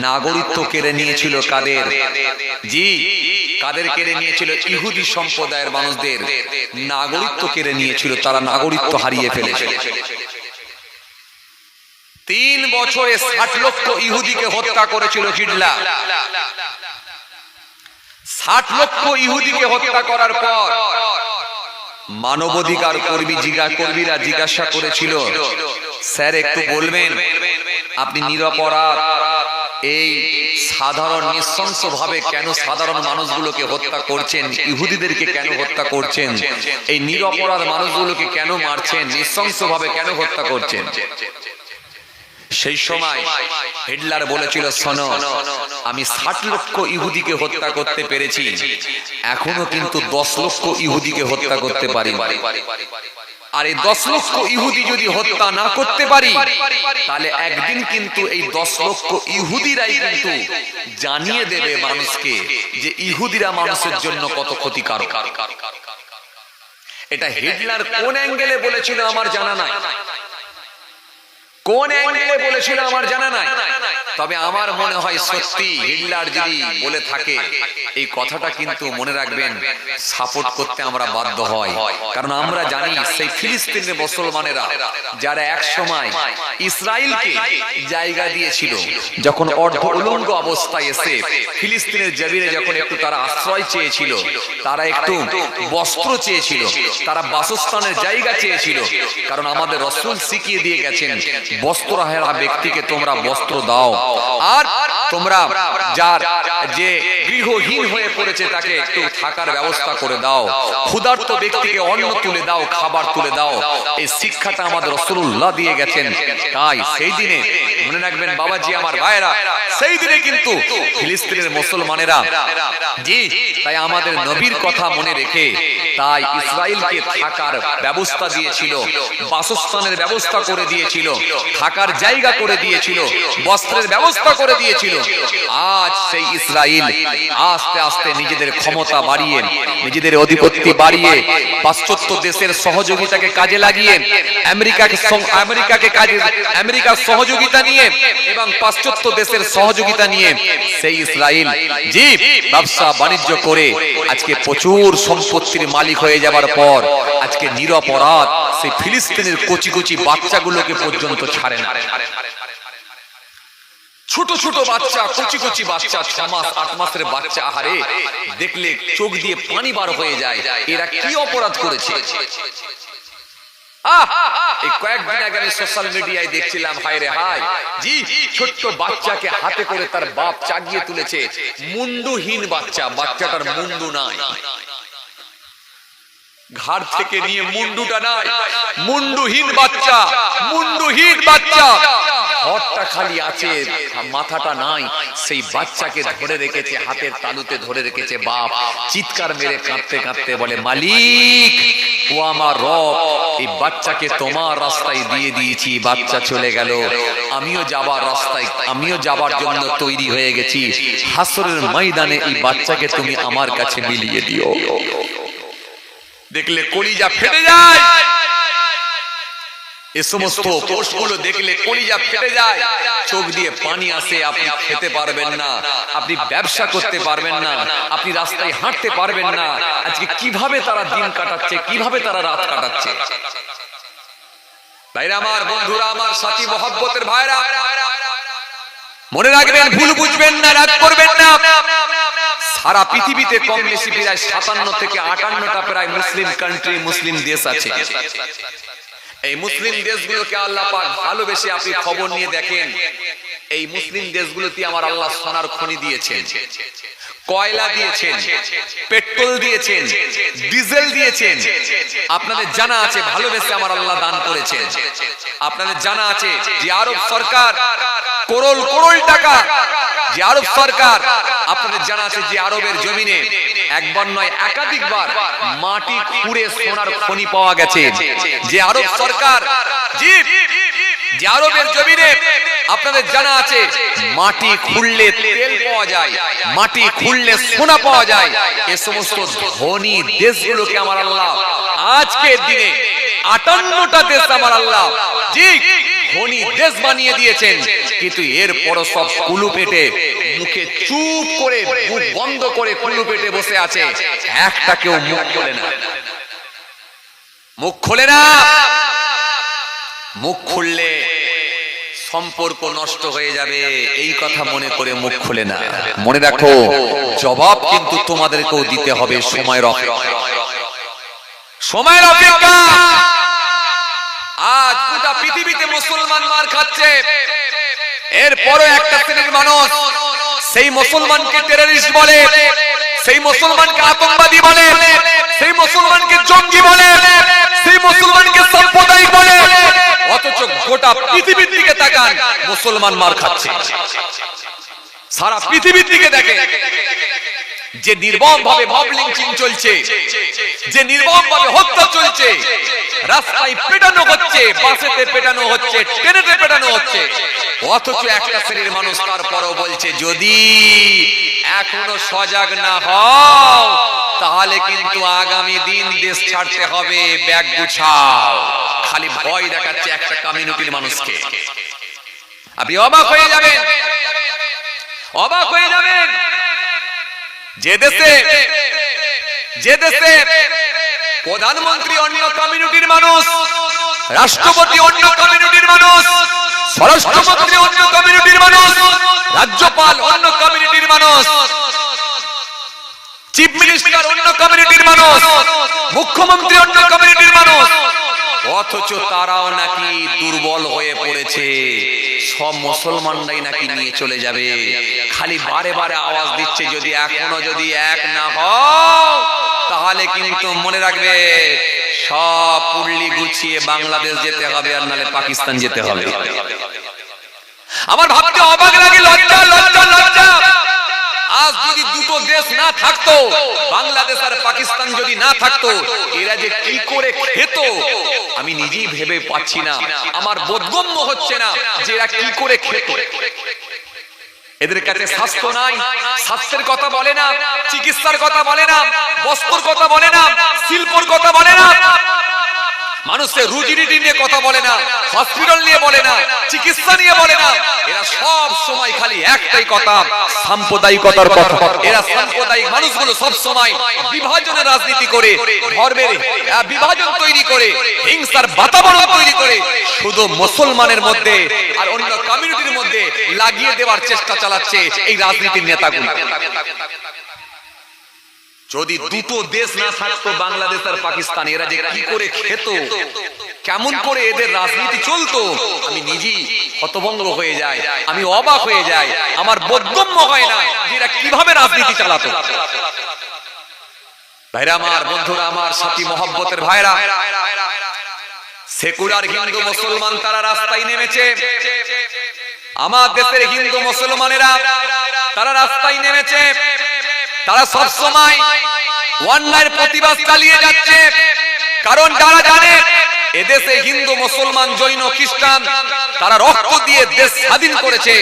নাগরিকত্ব কেড়ে নিয়েছিল কাদের? জি, কাদের কেড়ে নিয়েছিল? ইহুদি সম্প্রদায়ের মানুষদের নাগরিকত্ব কেড়ে নিয়েছিল, তারা নাগরিকত্ব হারিয়ে ফেলেছিল। 3 বছরে 60 লক্ষ ইহুদিকে হত্যা করেছিল হিটলার। 60 লক্ষ ইহুদিকে হত্যা করার পর মানবাধিকার কর্মীরা জিজ্ঞাসা করেছিল, স্যার একটু বলবেন আপনি নিরপরাধ এই সাধারণ নৃশংস ভাবে কেন সাধারণ মানুষগুলোকে হত্যা করছেন, ইহুদিদেরকে কেন হত্যা করছেন, এই নিরপরাধ মানুষগুলোকে কেন মারছেন, নৃশংস ভাবে কেন হত্যা করছেন? সেই সময় হিটলার বলেছিল, শোনো, আমি 60 লক্ষ ইহুদিকে হত্যা করতে পেরেছি, এখনো কিন্তু 10 লক্ষ ইহুদিকে হত্যা করতে পারি। আর এই 10 লক্ষ ইহুদি যদি হত্যা না করতে পারি, তাহলে একদিন কিন্তু এই 10 লক্ষ ইহুদিরাই কিন্তু জানিয়ে দেবে মানুষকে যে ইহুদিরা মানুষের জন্য কত ক্ষতিকারক। এটা হিটলার কোন অ্যাঙ্গেলে বলেছিল আমার জানা নাই, কোন অ্যাঙ্গেলে বলেছিল আমার জানা নাই। তবে আমার মনে হয় সত্যি হিটলার যদি বলে থাকে, এই কথাটা কিন্তু মনে রাখবেন, সাপোর্ট করতে আমরা বাধ্য হই। কারণ আমরা জানি সেই ফিলিস্তিনের মুসলমানেরা যারা এক সময় ইসরায়েলকে জায়গা দিয়েছিল, যখন অর্ধ উলঙ্গ অবস্থায় এসে ফিলিস্তিনের জমিনে যখন একটু তারা আশ্রয় চেয়েছিল, তারা একটু বস্ত্র চেয়েছিল, তারা বাসস্থানের জায়গা চেয়েছিল। কারণ আমাদের রাসূল শিখিয়ে দিয়ে গেছেন, বস্ত্রহারা ব্যক্তিকে তোমরা বস্ত্র দাও, আর তোমরা যার যে গৃহহীন হয়ে পড়েছে তাকে একটু থাকার ব্যবস্থা করে দাও, ক্ষুধার্ত ব্যক্তিকে অন্ন তুলে দাও, খাবার তুলে দাও। এই শিক্ষাটা আমাদের রাসূলুল্লাহ দিয়ে গেছেন। তাই সেই দিনে মনে রাখবেন বাবাজি আমার ভাইরা, সেই দিনে কিন্তু ফিলিস্তিনের মুসলমানেরা, জি, তাই আমাদের নবীর কথা মনে রেখে তাই ইসরায়েলকে থাকার ব্যবস্থা দিয়েছিল, বাসস্থানের ব্যবস্থা করে দিয়েছিল, থাকার জায়গা করে দিয়েছিল, বস্ত্রের ব্যবস্থা করে দিয়েছিল। আজ সেই ইসরায়েল আস্তে আস্তে নিজেদের ক্ষমতা বাড়িয়ে, নিজেদের আধিপত্য বাড়িয়ে, পাশ্চাত্য দেশের সহযোগিতাকে কাজে লাগিয়ে, আমেরিকার সহযোগিতা নিয়ে এবং পাশ্চাত্য দেশের সহযোগিতা নিয়ে সেই ইসরায়েল জি ব্যবসা বাণিজ্য করে আজকে প্রচুর সম্পত্তির মালিক হয়ে যাবার পর আজকে নিরপরাধ সেই ফিলিস্তিনের কচি কচি বাচ্চাগুলোকে পর্যন্ত ছাড়ে না। ছোট ছোট বাচ্চা, কচি কচি বাচ্চা, 6 মাস 8 মাসের বাচ্চা, আহারে দেখলে চোখ দিয়ে পানি বার হয়ে যায়। এরা কি অপরাধ করেছে? এই কয়েকদিন আগে আমি সোশ্যাল মিডিয়ায় দেখছিলাম, হায় রে হায়, জি, ছোট্ট বাচ্চাকে হাতে করে তার বাপ চাগিয়ে তুলেছে, মুন্ডুহীন বাচ্চা, বাচ্চাটার মুন্ডু নাই, ঘাড় থেকে নিয়ে মুন্ডুটা নাই, মুন্ডুহীন বাচ্চা, মুন্ডুহীন বাচ্চা, ঘরটা খালি আছে, মাথাটা নাই। সেই বাচ্চাকে ধরে রেখেছে, হাতের তালুতে ধরে রেখেছে বাপ, চিৎকার মেরে কাঁদতে কাঁদতে বলে, মালিক ও আমার রব, এই বাচ্চাকে তোমার রাস্তায় দিয়ে দিয়েছি, বাচ্চা চলে গেল, আমিও যাবার রাস্তায়, আমিও যাবার জন্য তৈরি হয়ে গেছি, হাসরের ময়দানে এই বাচ্চাকে তুমি আমার কাছে মিলিয়ে দিও। দেখলে কলিজা ফেটে যায়, এই সমস্ত পোস্টগুলো দেখলে কলিজা ফেটে যায়, চোখ দিয়ে পানি আসে। আপনি খেতে পারবেন না, আপনি ব্যবসা করতে পারবেন না, আপনি রাস্তায় হাঁটতে পারবেন না। আজকে কিভাবে তারা দিন কাটাচ্ছে, কিভাবে তারা রাত কাটাচ্ছে? ভাইরা আমার, বন্ধুরা আমার, সাথী মহব্বতের ভাইরা, মনে রাখবেন, ভুল বুঝবেন না, রাগ করবেন না। সারা পৃথিবীতে কম বেশি প্রায় 57 থেকে 58টা প্রায় মুসলিম কান্ট্রি, মুসলিম দেশ আছে। এই মুসলিম দেশগুলোকে আল্লাহ পাক ভালোবেসে, আপনি খবর নিয়ে দেখেন, এই মুসলিম দেশগুলোতে আমার আল্লাহ সোনার খনি দিয়েছেন, কয়লা দিয়েছেন, পেট্রোল দিয়েছেন, ডিজেল দিয়েছেন। আপনাদের জানা আছে ভালোবেসে আমার আল্লাহ দান করেছেন। আপনাদের জানা আছে যে আরব সরকার করোড় করোড় টাকা, যে আরব সরকার, আপনাদের জানা আছে যে আরবের জমিনে একবার নয় একাধিকবার মাটি খুঁড়ে সোনার খনি পাওয়া গেছে। যে আরব সরকার জি যে আরবের জমিনে আপনাদের জানা আছে মাটি খুঁড়লে তেল পাওয়া যায়, মাটি খুঁড়লে সোনা পাওয়া যায়। এ সমস্ত ধনী দেশগুলোকে আমার আল্লাহ আজকের দিনে 58টা দেশ আমার আল্লাহ জি ধনী দেশ বানিয়ে দিয়েছেন, কিন্তু এরপরও সব কুলু পেটে মুখে চুপ করে মুখ বন্ধ করে কুলু পেটে বসে আছে, একটা কেউ মুখ খোলে না, মুখ খোলে না। মুখ খুললে সম্পর্ক নষ্ট হয়ে যাবে, এই কথা মনে করে মুখ খুলে না। মনে রাখো জবাব কিন্তু তোমাদেরকেও দিতে হবে সময়ের অপেক্ষা, সময়ের অপেক্ষা। আজ গোটা পৃথিবীতে মুসলমান মার খাচ্ছে, এরপরও একটা শ্রেণীর মানুষ সেই মুসলমানকে টেররিস্ট বলে, সেই মুসলমানকে আতঙ্কবাদী বলে, সেই মুসলমানকে জঙ্গি বলে, সেই মুসলমানকে সাম্প্রদায়িক বলে, অথচ গোটা পৃথিবীর দিকে তাকান মুসলমান মার খাচ্ছে। সারা পৃথিবীর দিকে দেখেন যে নির্মম ভাবে মব লিঞ্চিং চলছে, যে নির্মম ভাবে হত্যা চলছে, রাস্তায় পেটানো হচ্ছে, বাসেতে পেটানো হচ্ছে, ট্রেনেতে পেটানো হচ্ছে, অথচ একটা শ্রেণীর মানুষ তারপরও বলছে যদি এখনো সজাগ না হও তাহলে কিন্তু আগামী দিন দেশ ছাড়তে হবে, ব্যাগ গুছাও। খালি ভয় দেখাচ্ছে একটা কমিউনিটির মানুষকে। আপনি অবাক হয়ে যাবেন, অবাক হয়ে যাবেন। যে দেশে প্রধানমন্ত্রী অন্য কমিউনিটির মানুষ, রাষ্ট্রপতি অন্য কমিউনিটির মানুষ, স্বরাষ্ট্রমন্ত্রী অন্য কমিউনিটির মানুষ, রাজ্যপাল অন্য কমিউনিটির মানুষ, চিফ মিনিস্টার অন্য কমিউনিটির মানুষ, মুখ্যমন্ত্রী অন্য কমিউনিটির মানুষ, অথচ তারাও নাকি দুর্বল হয়ে পড়েছে, সব মুসলমানরাই নাকি নিয়ে চলে যাবে। খালি বারে বারে আওয়াজ দিচ্ছে যদি এখনো যদি এক না হও তাহলে কিন্তু মনে রাখবে সব পুরলি গুছিয়ে বাংলাদেশ যেতে হবে, আর নালে পাকিস্তান যেতে হবে। আমার ভাবতে অবাক লাগে, লজ্জা লজ্জা লজ্জা। আজ যদি দুটো দেশ না থাকতো, বাংলাদেশ আর পাকিস্তান যদি না থাকতো, এরা যে কি করে খেত আমি নিজেই ভেবে পাচ্ছি না। আমার বোধগম্য হচ্ছে না যে এরা কি করে খেত। এদের কাছে স্বাস্থ্য নাই, স্বাস্থ্যের কথা বলে না, চিকিৎসার কথা বলে না, বস্ত্রর কথা বলে না, শিল্পর কথা বলে না, মানুষের রুজি রুটি নিয়ে কথা বলে না, হসপিটাল নিয়ে বলে না, চিকিৎসা নিয়ে বলে না। এরা সব সময় খালি একটাই কথা, সাম্প্রদায়িকতার কথা। এরা সাম্প্রদায়িক মানুষগুলো সব সময় বিভাজনের রাজনীতি করে, ধর্মের বিভাজন তৈরি করে, হিংসার বাতাবরণ তৈরি করে শুধু মুসলমানের মধ্যে আর অন্য কমিউনিটির মধ্যে লাগিয়ে দেওয়ার চেষ্টা চালাচ্ছে এই রাজনীতির নেতাগুলো। যদি দুটো দেশ না থাকতো বাংলাদেশ আর পাকিস্তান, এরা যে কি করে খেত, কেমন করে এদের রাজনীতি চলতো আমি নিজেই হতভম্ব হয়ে যাই, আমি অবাক হয়ে যাই। আমার বোধগম্য হয় না যে এরা কিভাবে রাজনীতি চালাতো। ভাইরা আমার, বন্ধুরা আমার, সাথী মহব্বতের ভাইরা, সেকুলার হিন্দু মুসলমান তারা রাস্তায় নেমেছে। আমার দেশের হিন্দু মুসলমানেরা তারা রাস্তায় নেমেছে। তারা সব সময় অন্যায়ের প্রতিবাদ চালিয়ে যাচ্ছে, কারণ তারা জানে এদেশে হিন্দু মুসলমান জৈন খ্রিস্টান তারা রক্ত দিয়ে দেশ স্বাধীন করেছে।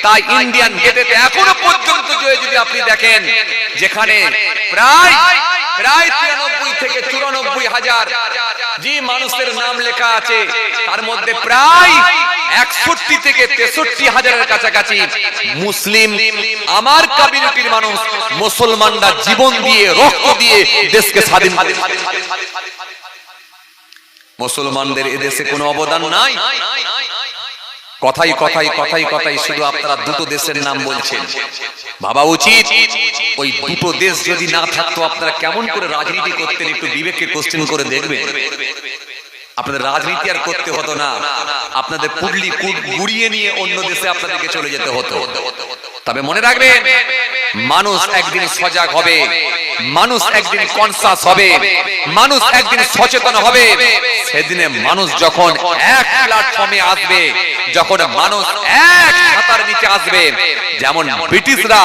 তাই ইন্ডিয়ান গেটেতে এখনো পর্যন্ত যদি আপনি দেখেন, যেখানে প্রায় 93 থেকে 94 হাজার যে মানুষের নাম লেখা আছে, তার মধ্যে প্রায় 61 থেকে 63 হাজারের কাছাকাছি মুসলিম আমার কমিউনিটির মানুষ, মুসলমানরা জীবন দিয়ে রক্ত দিয়ে দেশকে স্বাধীন করেছে। মুসলমানদের এদেশে কোনো অবদান নাই। কথাই কথাই কথাই কথাই শুধু আপনারা দুটো দেশের নাম বলছেন। ভাবা উচিত ওই দুটো দেশ যদি না থাকতো আপনারা কেমন করে রাজনীতি করতেন, একটু বিবেককে কোশ্চেন করে দেখবেন। আপনাদের রাজনীতি আর করতে হতো না, আপনাদের পুডলি গুড়িয়ে নিয়ে অন্য দেশে আপনাদেরকে চলে যেতে হতো। তবে মনে রাখবেন, মানুষ একদিন সজাগ হবে, মানুষ একদিন কনসাস হবে, মানুষ একদিন সচেতন হবে। সেদিনে মানুষ যখন এক প্ল্যাটফর্মে আসবে, যখন মানুষ এক ছাতার নিচে আসবে, যেমন ব্রিটিশরা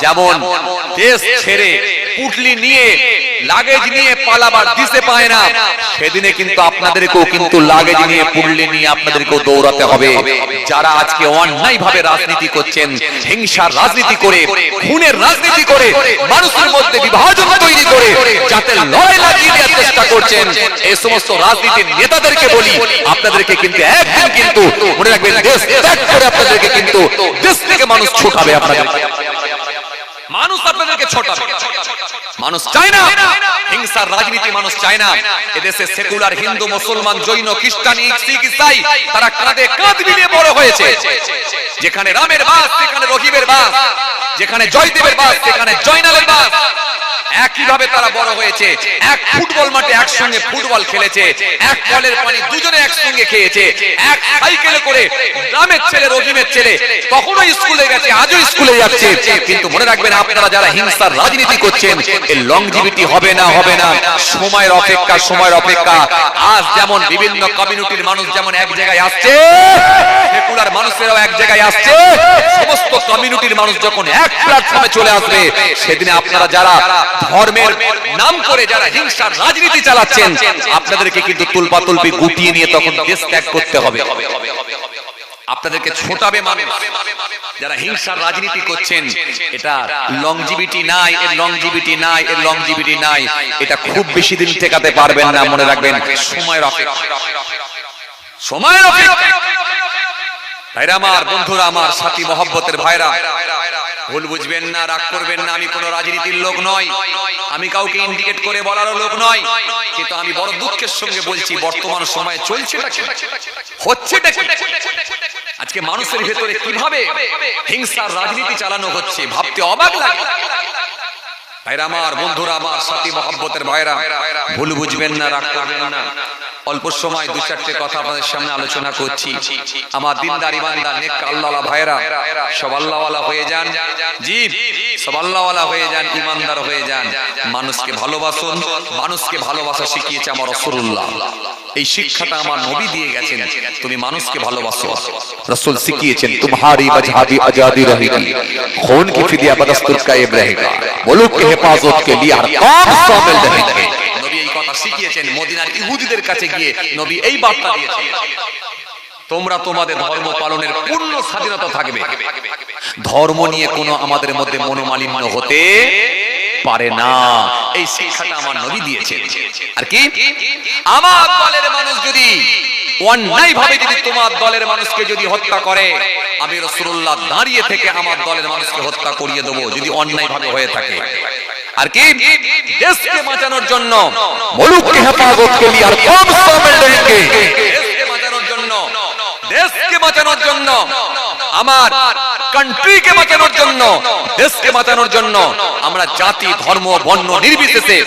যেমন দেশ ছেড়ে পুটলি নিয়ে লাগেজ নিয়ে পালাবার দিতে পায় না, সেদিনে কিন্তু আপনাদেরকেও কিন্তু লাগেজ নিয়ে পুটলি নিয়ে আপনাদেরকেও দৌড়াতে হবে। যারা আজকে অন্যায় ভাবে রাজনীতি করছেন, হিংসার রাজনীতি করে, খুনের রাজনীতি করে, মানুষের মধ্যে বিভাজন তৈরি করে যাতে লড়াই লাগিয়ে দেওয়ার চেষ্টা করছেন, এই সমস্ত রাজনীতির নেতাদেরকে বলি, আপনাদেরকে কিন্তু একদিন কিন্তু মনে রাখবেন, দেশ ত্যাগ করে আপনাদেরকে কিন্তু দেশ থেকে মানুষ ছোটাবে। মানুষ আপনাদেরকে ছোটাবে। মানুষ চায় না হিংসার রাজনীতি, মানুষ চায় না। এদেশে সেকুলার হিন্দু, মুসলমান, জৈন, খ্রিস্টান, শিখ, ইসাই তারা কাঁধে কাঁধ মিলিয়ে বড় হয়েছে। যেখানে রামের বাস সেখানে রহিমের বাস, যেখানে জয়দেবের বাস সেখানে জয়নালের বাস। একইভাবে তারা বড় হয়েছে। এক ফুটবল মাঠে একসঙ্গে ফুটবল খেলেছে, এক কলের পানি দুজনে একসঙ্গে খেয়েছে, এক সাইকেলে করে গ্রামের ছেলে রহিমের ছেলে তখনও স্কুলে গেছে, আজও স্কুলে যাচ্ছে। কিন্তু মনে রাখবেন, আপনারা যারা হিংসার রাজনীতি করছেন, এর লংজিভিটি হবে না, হবে না। সময়ের অপেক্ষা, সময়ের অপেক্ষা। আজ যেমন বিভিন্ন কমিউনিটির মানুষ যেমন এক জায়গায় আসছে, সেকুলার মানুষেরাও এক জায়গায় আসছে, সমস্ত কমিউনিটির মানুষ যখন এক প্ল্যাটফর্মে চলে আসবে, সেদিনে আপনারা যারা ধর্মের নাম করে যারা হিংসার রাজনীতি চালাচ্ছেন, আপনাদেরকে কিন্তু তুলপাতুলপি গুটিয়ে নিয়ে তখন দেশ ত্যাগ করতে হবে। আপনাদেরকে ছোটাবে মানুষ। যারা হিংসার রাজনীতি করছেন, এটা লংজিভিটি নাই, এর লংজিভিটি নাই, এর লংজিভিটি নাই। এটা খুব বেশি দিন ঠেকাতে পারবেন না, মনে রাখবেন। সময়ের অপেক্ষা, সময়ের অপেক্ষা। ভাইরা আমার, বন্ধুরা আমার, সাথী মহব্বতের ভাইরা, ভুল বুঝবেন না, রাগ করবেন না। আমি কোন রাজনীতির লোক নয়, আমি কাউকে ইন্ডিকেট করে বলারও লোক নয়, কিন্তু আমি বড় দুঃখের সঙ্গে বলছি, বর্তমান সময়ে চলছেটা কি, হচ্ছেটা কি, আজকে মানুষের ভেতরে কিভাবে হিংসার রাজনীতি চালানো হচ্ছে, ভাবতে অবাক লাগে। ভাইরা আমার, বন্ধুরা আমার, সাথী মহব্বতের ভাইরা, ভুল বুঝবেন না, রাগ করবেন না। অল্প সময় দু চারটে কথা আপনাদের সামনে আলোচনা করছি। আমার দিনদার ইমানদার নেক আল্লাহওয়ালা ভাইরা, সব আল্লাহওয়ালা হয়ে যান। জি, সব আল্লাহওয়ালা হয়ে যান, ইমানদার হয়ে যান। মানুষকে ভালোবাসুন, মানুষকে ভালোবাসা শিখিয়েছে আমার রাসূলুল্লাহ। এই শিক্ষাটা আমার নবী দিয়ে গেছেন, তুমি মানুষকে ভালোবাসো। রাসূল শিখিয়েছেন, तुम्हारी मजहबी आजादी रहेगी, खून की फिदिया बदस्तूर कायम रहेगा, मुल्क की हिफाजत के लिए हर काम शामिल रहेंगे। নবী এই কথা শিখিয়েছেন। মদিনার ইহুদিদের কাছে গিয়ে নবী এই বার্তা দিয়েছেন, তোমরা তোমাদের ধর্ম পালনের পূর্ণ স্বাধীনতা থাকবে, ধর্ম নিয়ে কোনো আমাদের মধ্যে মনোমালিন্য হতে পারে না। এই শিক্ষাটা আমার নবী দিয়েছেন। আর কি, আমার দলের মানুষ যদি অন্যায় ভাবে যদি তোমার দলের মানুষকে যদি হত্যা করে, আমি রাসূলুল্লাহ দাঁড়িয়ে থেকে আমার দলের মানুষকে হত্যা করিয়ে দেব, যদি অন্যায় ভাবে হয়ে থাকে। আর কি, দেশকে বাঁচানোর জন্য, মুলুককে হেফাজত কে লিয়ে আর কম শামিল रहेंगे, দেশকে বাঁচানোর জন্য, দেশকে বাঁচানোর জন্য, আমার কান্ট্রিকে বাঁচানোর জন্য, দেশকে বাঁচানোর জন্য আমরা জাতি, ধর্ম, বর্ণ নির্বিশেষে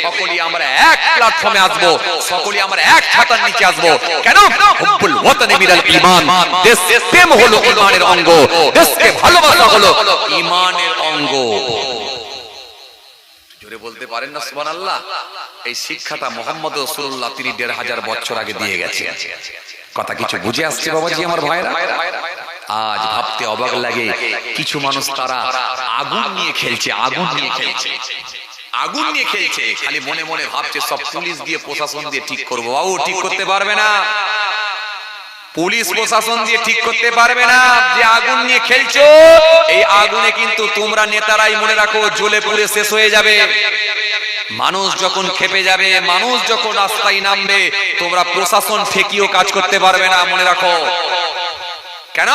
সকলেই আমরা এক প্ল্যাটফর্মে আসবো, সকলেই আমরা এক ছাতার নিচে আসবো। কেন? হুব্বুল ওয়াতানি মিনাল ঈমান, দেশ প্রেম হলো ঈমানের অঙ্গ, দেশকে ভালোবাসা হলো ঈমানের অঙ্গ। জোরে বলতে পারেন না সুবহানাল্লাহ? এই শিক্ষাটা মুহাম্মদ রাসূলুল্লাহ তিনি ১৫০০ বছর আগে দিয়ে গেছে। কথা কিছু বুঝে আসছে বাবাজি আমার ভাইরা? আজ ভাবতে অবাক লাগে, কিছু মানুষ তারা আগুন নিয়ে খেলছে, আগুন নিয়ে খেলছে, আগুন নিয়ে খেলছে, খালি মনে মনে ভাবছে সব পুলিশ দিয়ে প্রশাসন দিয়ে ঠিক করবো। বাবু, ঠিক করতে পারবে না, পুলিশ প্রশাসন দিয়ে ঠিক করতে পারবে না। যে আগুন নিয়ে খেলছো, এই আগুনে কিন্তু তোমরা নেতারাই মনে রাখো জ্বলে পুড়ে শেষ হয়ে যাবে। মানুষ যখন খেপে যাবে, মানুষ যখন রাস্তায় নামবে, তোমরা প্রশাসন ঠেকিয়েও কাজ করতে পারবে না, মনে রাখো। কেন?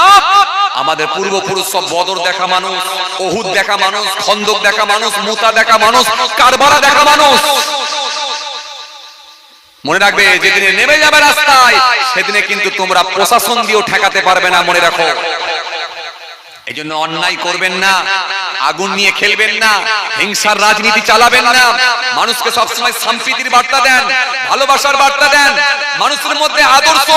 আমাদের পূর্বপুরুষ সব বদর দেখা মানুষ, উহুদ দেখা মানুষ, খন্দক দেখা মানুষ, মুতা দেখা মানুষ, কারবালা দেখা মানুষ। মনে রাখবে, যেদিনে নেমে যাবে রাস্তায়, সেদিনে কিন্তু তোমরা প্রশাসন দিয়েও ঠেকাতে পারবে না, মনে রাখো। এই জন্য অন্যায় করবেন না, আগুন নিয়ে খেলবেন না, হিংসার রাজনীতি চালাবেন না। মানুষকে সবসময় সম্প্রীতির বার্তা দেন, ভালোবাসার বার্তা দেন, মানুষের মধ্যে আদর্শ,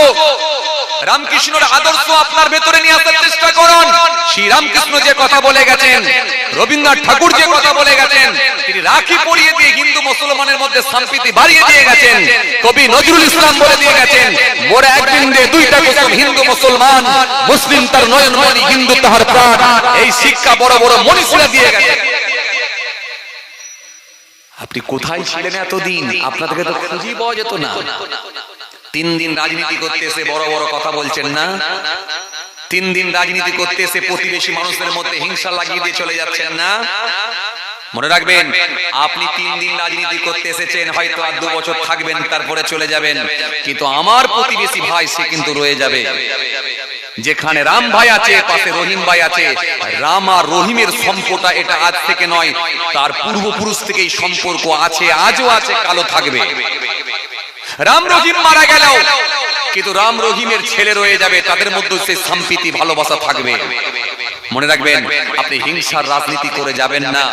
রামকৃষ্ণের আদর্শ আপনার ভেতরে নিয়ে আসার চেষ্টা করুন। শ্রী রামকৃষ্ণ যে কথা বলে গেছেন, রবীন্দ্রনাথ ঠাকুর যে কথা বলে গেছেন, তিনি রাখি পরিয়ে দিয়ে হিন্দু মুসলমানের মধ্যে সম্প্রীতি বাড়িয়ে দিয়ে গেছেন। কবি নজরুল ইসলাম বলে দিয়ে গেছেন, মোরা একদিন দে দুইটা কুসুম, হিন্দু মুসলমান, মুসলিম তার নয়নমণি, হিন্দু তাহার প্রাণ। এই শিক্ষা বড় বড় মনীষীরা দিয়ে গেছেন। আপনি কোথায় ছিলেন এতদিন? আপনাদেরকে তো খুঁজেই পাওয়া যেত না। 3 দিন রাজনীতি করতে এসে বড় বড় কথা বলছেন না? 3 দিন রাজনীতি করতে এসে প্রতিবেশী মানুষদের মধ্যে হিংসা লাগিয়ে দিয়ে চলে যাচ্ছেন না? মনে রাখবেন, আপনি 3 দিন রাজনীতি করতে এসেছেন, হয়তো আর 2 বছর থাকবেন, তারপরে চলে যাবেন, কিন্তু আমার প্রতিবেশী ভাই সে কিন্তু রয়ে যাবে। যেখানে রাম ভাই আছে, পাশে রহিম ভাই আছে। রাম আর রহিমের সম্পর্কটা এটা আজ থেকে নয়, তার পূর্বপুরুষ থেকেই সম্পর্ক আছে, আজও আছে, কালো থাকবে। রাম রহিম মারা গেল, কিন্তু রাম রহিমের ছেলে রয়ে যাবে, তাদের মধ্যে সেই সম্প্রীতি ভালোবাসা থাকবে। মনে রাখবেন, আপনি হিংসার রাজনীতি করে যাবেন না,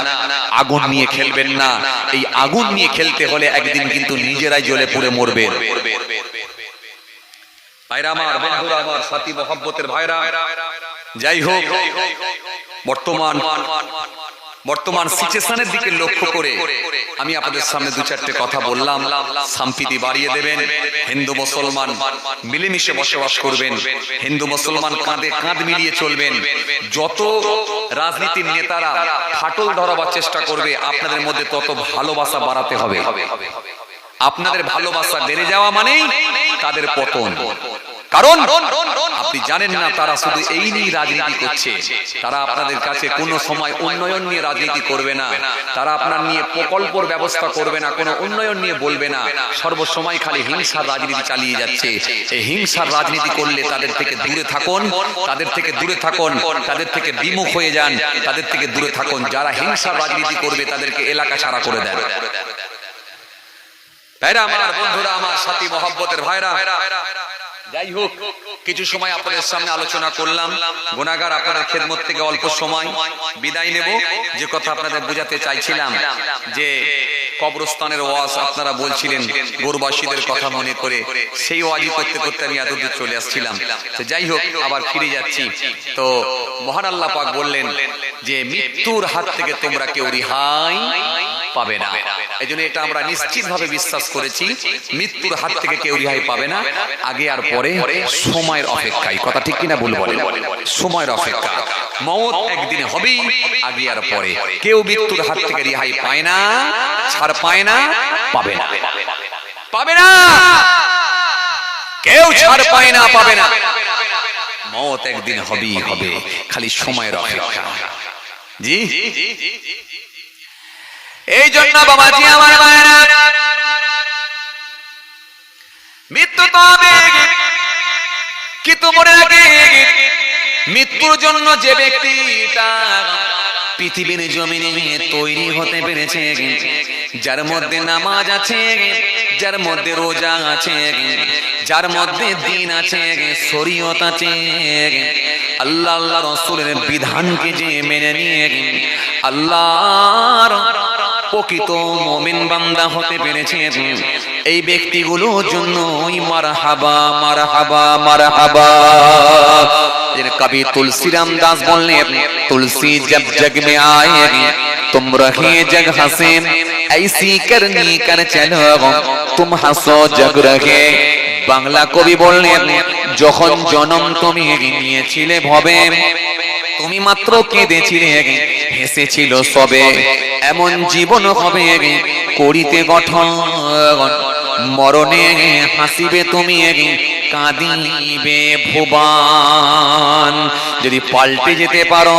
আগুন নিয়ে খেলবেন না। এই আগুন নিয়ে খেলতে হলে একদিন কিন্তু নিজেরাই জ্বলে পুড়ে মরবেন। ভাইরা আমার, বন্ধুরা আমার, সাথী মহব্বতের ভাইরা, যাই হোক, বর্তমান সিচুয়েশনের দিকে লক্ষ্য করে আমি আপনাদের সামনে 2-4টে কথা বললাম। সম্প্রীতি বাড়িয়ে দেবেন, হিন্দু মুসলমান মিলেমিশে বসবাস করবেন, হিন্দু মুসলমান কাঁধে কাঁধ মিলিয়ে চলবেন। যত রাজনীতির নেতারা ফাটল ধরাবার চেষ্টা করবে, আপনাদের মধ্যে তত ভালোবাসা বাড়াতে হবে। আপনাদের ভালোবাসা বেড়ে যাওয়া মানেই তাদের পতন। কারণ আপনি জানেন না, তারা শুধু এই নিয়ে রাজনীতি করছে। তারা আপনাদের কাছে কোনো সময় উন্নয়ন নিয়ে রাজনীতি করবে না, তারা আপনার নিয়ে প্রকল্পের ব্যবস্থা করবে না, কোনো উন্নয়ন নিয়ে বলবে না। সর্বসময় খালি হিংসার রাজনীতি চালিয়ে যাচ্ছে। এই হিংসার রাজনীতি করলে তাদের থেকে দূরে থাকুন, তাদের থেকে দূরে থাকুন, তাদের থেকে বিমুখ হয়ে যান, তাদের থেকে দূরে থাকুন। যারা হিংসার রাজনীতি করবে তাদেরকে এলাকা ছাড়া করে দেন। ভাইরা আমার, বন্ধুরা আমার, সাথী মহব্বতের ভাইরা, যাই হোক, কিছু সময় আপনাদের সামনে আলোচনা করলাম। গুনাহগার আপনাদের খেদমত থেকে অল্প সময় বিদায় নেব। যে কথা আপনাদের বোঝাতে চাইছিলাম, যে কবরস্থানের ওয়াজ আপনারা বলছিলেন গোরবাসীদের কথা মনে করে, সেই ওয়াজই করতে করতে আমি এতদূর চলে আসছিলাম। তো যাই হোক, আবার ফিরে যাচ্ছি। তো মহান আল্লাহ পাক বললেন যে মৃত্যুর হাত থেকে তোমরা কেউ রেহাই পাবে না। এই জন্য এটা আমরা নিশ্চিত ভাবে বিশ্বাস করেছি, মৃত্যুর হাত থেকে কেউ রেহাই পাবে না। আগে আর পরে, সময়ের অপেক্ষায়। কথা ঠিক কিনা ভুল বলেন? সময়ের অপেক্ষা। মওত একদিন হবেই, আগে আর পরে। কেউ মৃত্যুর হাত থেকে রেহাই পায় না, ছাড় পায় না, পাবে না, পাবে না। কেউ ছাড় পায় না, পাবে না। মওত একদিন হবেই হবে, খালি সময়ের অপেক্ষা। জি, এই জন্য বাবাজি আমার মায়েরা, মৃত্যু তো হবে, কিন্তু মনে রাখে, মৃত্যুর জন্য যে ব্যক্তিটা পৃথিবীর জমিনে তৈরি হতে পেরেছে, যার মধ্যে নামাজ আছে, যার মধ্যে রোজা আছে, যার মধ্যে দ্বীন আছে, শরীয়ত আছে, আল্লাহ আল্লাহ রাসূলের বিধানকে যে মেনে নিয়ে আল্লাহর প্রকৃত মুমিন বান্দা হতে পেরেছে, এই ব্যক্তিগুলোর জন্য মারহাবা মারহাবা মারহাবা। এর কবি তুলসীরাম দাস বললেন, তুলসী জব জগ মে আয়ে तुम रहे जग हंसे ऐसी करनी कर चलो तुम हंसो जग रहे। বাংলা কবি বললেন, যখন জন্ম তুমি নিয়েছিলে ভবে, তুমি মাত্র কেঁদেছিলে, হেসেছিল সবে, এমন জীবন হবে করিতে গঠন, মরণে হাসিবে তুমি, কাঁদিবে ভুবন। যদি পাল্টে যেতে পারো,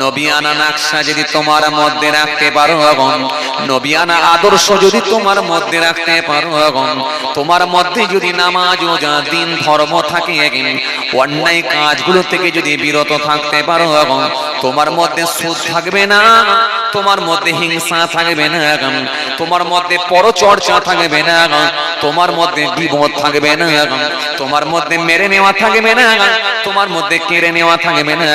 নবিয়ানা নকশা যদি তোমার মধ্যে রাখতে পারো, নবিয়ানা আদর্শ যদি তোমার মধ্যে রাখতে পারো, তোমার মধ্যে যদি নামাজ রোজা দ্বীন ধর্ম থাকে, অন্যায় কাজগুলো থেকে যদি বিরত থাকতে পারো, তোমার মধ্যে সুদ থাকবে না, তোমার মধ্যে হিংসা থাকবে না, তোমার মধ্যে পরচর্চা থাকবে না, তোমার মধ্যে বিপদ থাকবে না, তোমার মধ্যে মেরে নেওয়া থাকবে না, তোমার মধ্যে কেড়ে নেওয়া থাকবে না,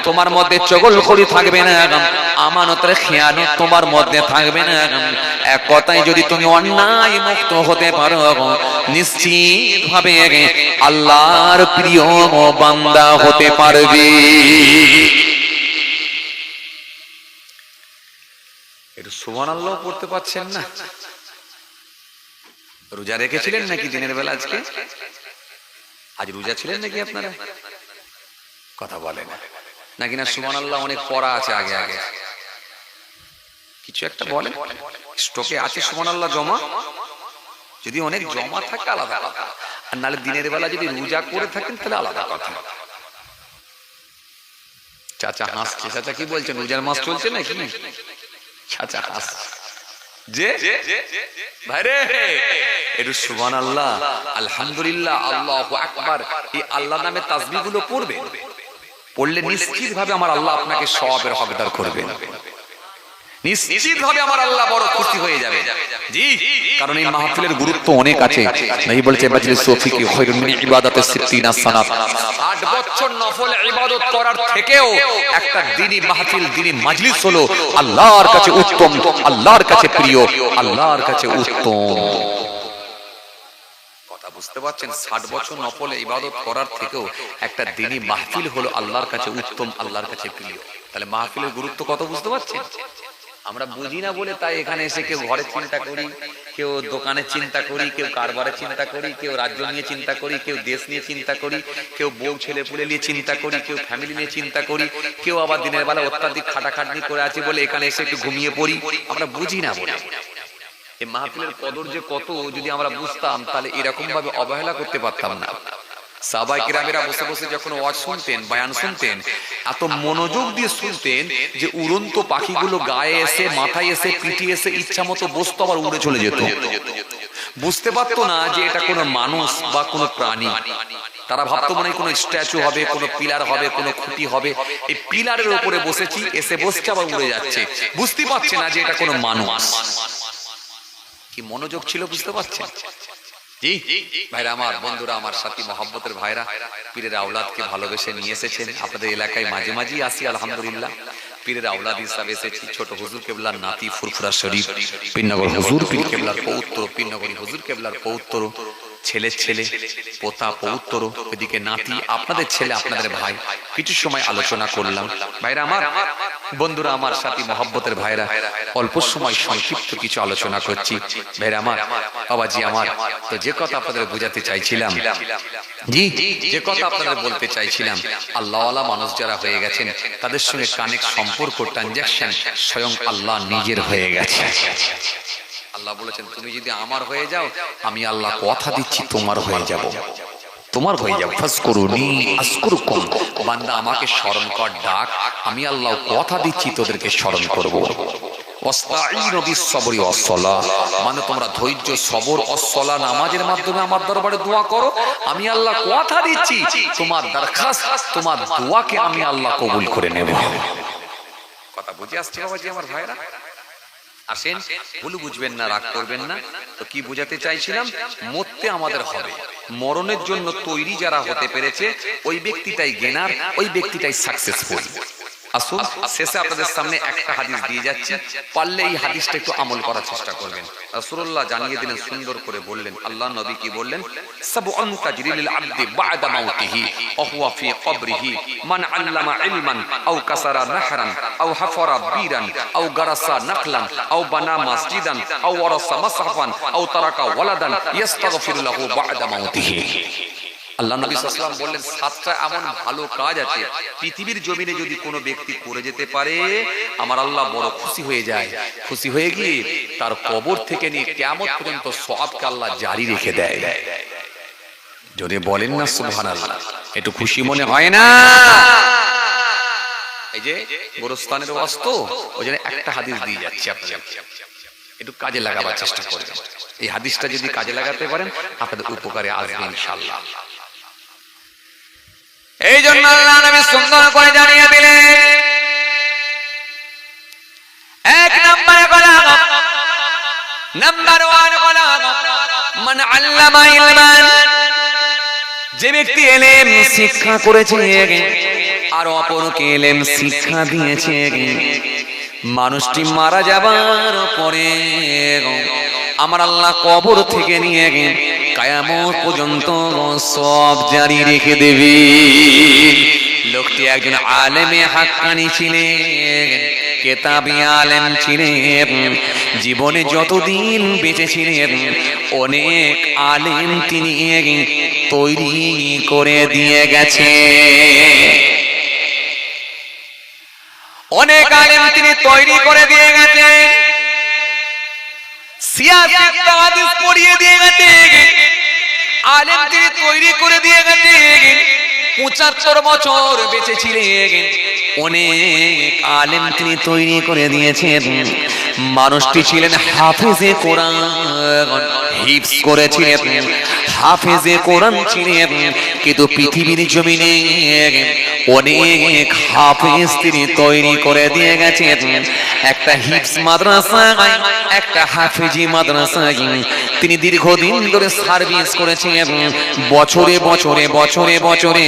তোমার মধ্যে চগলখড়ি থাকবে না, আমানতের খেয়ানত তোমার মধ্যে থাকবে না। এক কথায় যদি তুমি অন্যায় মুক্ত হতে পারো, নিশ্চিত ভাবে আল্লাহর প্রিয় বান্দা হতে পারবে। একটু সুবহানাল্লাহ পড়তে পারছেন না? রোজা রেখেছিলেন নাকি দিনের বেলা? আজ রোজা ছিলেন নাকি আপনারা? কথা বলেন নাকি না? সুবহানাল্লাহ অনেক পড়া আছে আগে আগে। কিছু একটা বলেন। স্টকে আছে সুবহানাল্লাহ জমা, যদি অনেক জমা থাকে আলাদা কথা, আর নালে দিনের বেলা যদি রোজা করে থাকেন তাহলে আলাদা কথা। চাচা হাসছে, চাচা কি বলছেন, রোজার মাস চলছে নাকি? চাচা হাসছে যে ভাইরে একটু সুবহানাল্লাহ, আলহামদুলিল্লাহ, আল্লাহু আকবার, এই আল্লাহ নামে তাসবিহ গুলো পড়বে, পড়লে নিশ্চিত ভাবে আমার আল্লাহ আপনাকে সওয়াবের হকদার করবেন, নিশ্চিত ভাবে আমার আল্লাহ বড় খুশি হয়ে যাবে। জি, কারণ এই মাহফিলের গুরুত্ব অনেক আছে। নবী বলেছে মাজলিস সুফিকি খায়রুন মিন ইবাদাতিস 60 সানাত, 60 বছর নফল ইবাদত করার থেকেও একটা দ্বীনি মাহফিল, দ্বীনি মাজলিস হলো আল্লাহর কাছে উত্তম, আল্লাহর কাছে প্রিয়, আল্লাহর কাছে উত্তম। কথা বুঝতে পারছেন? 60 বছর নফল ইবাদত করার থেকেও একটা দ্বীনি মাহফিল হলো আল্লাহর কাছে উত্তম, আল্লাহর কাছে প্রিয়। তাহলে মাহফিলের গুরুত্ব কত বুঝতে পারছেন? আমরা বুঝি না বলে তাই এখানে এসে কেউ ঘরে চিন্তা করি, কেউ দোকানে চিন্তা করি, কেউ কারবারে চিন্তা করি, কেউ রাজ্য নিয়ে চিন্তা করি, কেউ দেশ নিয়ে চিন্তা করি, কেউ বউ ছেলে পুলে নিয়ে চিন্তা করি, কেউ ফ্যামিলি নিয়ে চিন্তা করি, কেউ আবার দিনের বেলা অত্যাধিক খাটাখাটনি করে আছে বলে এখানে এসে একটু ঘুমিয়ে পড়ি। আমরা বুঝি না বলে। এই মাহফিলের কদর যে কত যদি আমরা বুঝতাম তাহলে এরকম ভাবে অবহেলা করতে পারতাম না। সাহাবায়ে কেরামেরা বসে বসে যখন ওয়াজ শুনতেন, বয়ান শুনতেন, এত মনোযোগ দিয়ে শুনতেন যে উড়ন্ত পাখিগুলো গায়ে এসে, মাথায় এসে, পিঠে এসে ইচ্ছা মতো বসতো, আবার উড়ে চলে যেত। বুঝতে পারতো না যে এটা কোনো মানুষ বা কোনো প্রাণী। তারা ভাবতো মনে হয় কোনো স্ট্যাচু হবে, কোনো পিলার হবে, কোনো খুঁটি হবে। এই পিলারের উপরে বসেছি, এসে বসছে আবার উড়ে যাচ্ছে। বুঝতে পারছে না যে এটা কোনো মানুষ। কি মনোযোগ ছিল বুঝতে পারছেন? জি ভাইরা আমার, বন্ধুরা আমার, সাথী মহব্বতের ভাইরা, পীরের আওলাদকে ভালোবেসে নিয়ে এসেছেন। আপনাদের এলাকায় মাঝে মাঝেই আসি, আলহামদুলিল্লাহ। পীরের আওলাদ হিসাবে এসেছি। ছোট হুজুর কেবলার নাতি, ফুরফুরা শরীফ, পীরনগর হুজুর পীর কেবলার পৌত্র, পীরনগরী হুজুর কেবলার পৌত্র, ছেলের ছেলে, পোতা পৌত্র, এদিকে নাতি, আপনাদের ছেলে, আপনাদের ভাই। কিছু সময় আলোচনা করলাম। ভাইরা আমার, বন্ধুরা আমার, সাথী মহব্বতের ভাইরা, অল্প সময় সংক্ষিপ্ত কিছু আলোচনা করছি। ভাইরা আমার, বাবাজি আমার, তো যে কথা আপনাদের বোঝাতে চাইছিলাম, জি যে কথা আপনাদের বলতে চাইছিলাম, আল্লাহওয়ালা মানুষ যারা হয়ে গেছেন তাদের সঙ্গে কানেক্ট, সম্পর্ক, ট্রানজাকশন স্বয়ং আল্লাহ নিজের হয়ে গেছে। আল্লাহ বলেছেন তুমি যদি আমার হয়ে যাও, আমি আল্লাহ কথা দিচ্ছি তোমার হয়ে যাব, তোমার হয়ে যাব। ফাজকুরুনি আযকুরকুম, বান্দা আমাকে স্মরণ কর, ডাক, আমি আল্লাহ কথা দিচ্ছি তোদেরকে স্মরণ করব। ওয়াস্তাঈনু বিস-সাবরি ওয়াস-সালাহ, মানে তোমরা ধৈর্য, সবর, ওয়াস-সালাহ, নামাজের মাধ্যমে আমার দরবারে দোয়া করো। আমি আল্লাহ কথা দিচ্ছি তোমার দরখাস্ত, তোমার দোয়াকে আমি আল্লাহ কবুল করে নেব। কথা বুঝে আসছে বাবাজি আমার ভাইরা? আসেন, ভুল বুঝবেন না, রাগ করবেন না। তো কি বোঝাতে চাইছিলাম, মরতে আমাদের হবে। মরণের জন্য তৈরি যারা হতে পেরেছে ওই ব্যক্তিটাই গেনার, ওই ব্যক্তিটাই সাকসেসফুল। আসুন শেষে আপনাদের সামনে একটা হাদিস দিয়ে যাচ্ছি, পারলে এই হাদিসটা একটু আমল করার চেষ্টা করবেন। রাসূলুল্লাহ জানিয়ে দিলেন, সুন্দর করে বললেন, আল্লাহ নবী কি বললেন, সাবউন তাজরিলিল আবদি বা'দা মাউতিহি ওয়া হুয়া ফি কবরিহি, মান আল্লামা ইলমান আও কাসারা নাহরান আও হাফারা বীরান আও গারাসা নাখলান আও বানা মসজিদান আও ওয়ারাসা মাসহাফান আও তারাকা ওয়ালাদান ইস্তাগফিরু লাহু বা'দা মাউতিহি। আল্লাহ নবী সাল্লাল্লাহু আলাইহি ওয়াসাল্লাম বললেন, 7টা এমন ভালো কাজ আছে পৃথিবীর জমিনে যদি কোনো ব্যক্তি করে যেতে পারে, আমার আল্লাহ বড় খুশি হয়ে যায়। খুশি হয়ে গিয়ে তার কবর থেকে নিয়ে কিয়ামত পর্যন্ত সওয়াবকে আল্লাহ জারি রেখে দেয়। যদি বলেন না সুবহানাল্লাহ, একটু খুশি মনে হয় না? এই যে গোরস্থানের ওয়াজ তো, ওই জন্য একটা হাদিস দিয়ে যাচ্ছি, আপনাদের একটু কাজে লাগাবার চেষ্টা করবেন। এই হাদিসটা যদি কাজে লাগাতে পারেন আপনাদের উপকারে আসবে ইনশাআল্লাহ। এই জন্য আল্লাহ নবী সুন্দর করে জানিয়ে দিলেন, এক নম্বরে বলা, নাম্বার 1 বলা, মান আল্লামা ইলমান, যে ব্যক্তি ইলম শিক্ষা করেছে আর অপরকে ইলম শিক্ষা দিয়েছে, মানুষটি মারা যাবার পরে আমার আল্লাহ কবর থেকে নিয়ে কিয়ামত পর্যন্ত সব জারি রেখে দেবে। লোকটি একজন আলেমে হাক্কানি ছিলেন, কেতাবি আলেম ছিলেন, জীবনে যতদিন বেঁচে ছিলেন অনেক আলেম তিনি তৈরি করে দিয়ে গেছে। অনেক আলেম তিনি তৈরি করে দিয়ে গেছেন, সিয়াসত হাদিস পড়িয়ে দিয়ে গেছেন, আলেম তিনি তৈরি করে দিয়ে গেছেন। 75 বছর বেঁচে ছিলেন, অনেক আলেম তিনি তৈরি করে দিয়েছেন। মানুষটি ছিলেন হাফেজে কোরআন, হিফজ করেছিলেন, হাফেজে কোরআন ছিলেন। কিন্তু পৃথিবীর জমিনে অনেক হাফেজ তিনি তৈরি করে দিয়ে গেছেন। একটা হিফজ মাদ্রাসা, একটা হাফেজি মাদ্রাসা তিনি দীর্ঘদিন ধরে সার্ভিস করেছেন। বছরে বছরে বছরে বছরে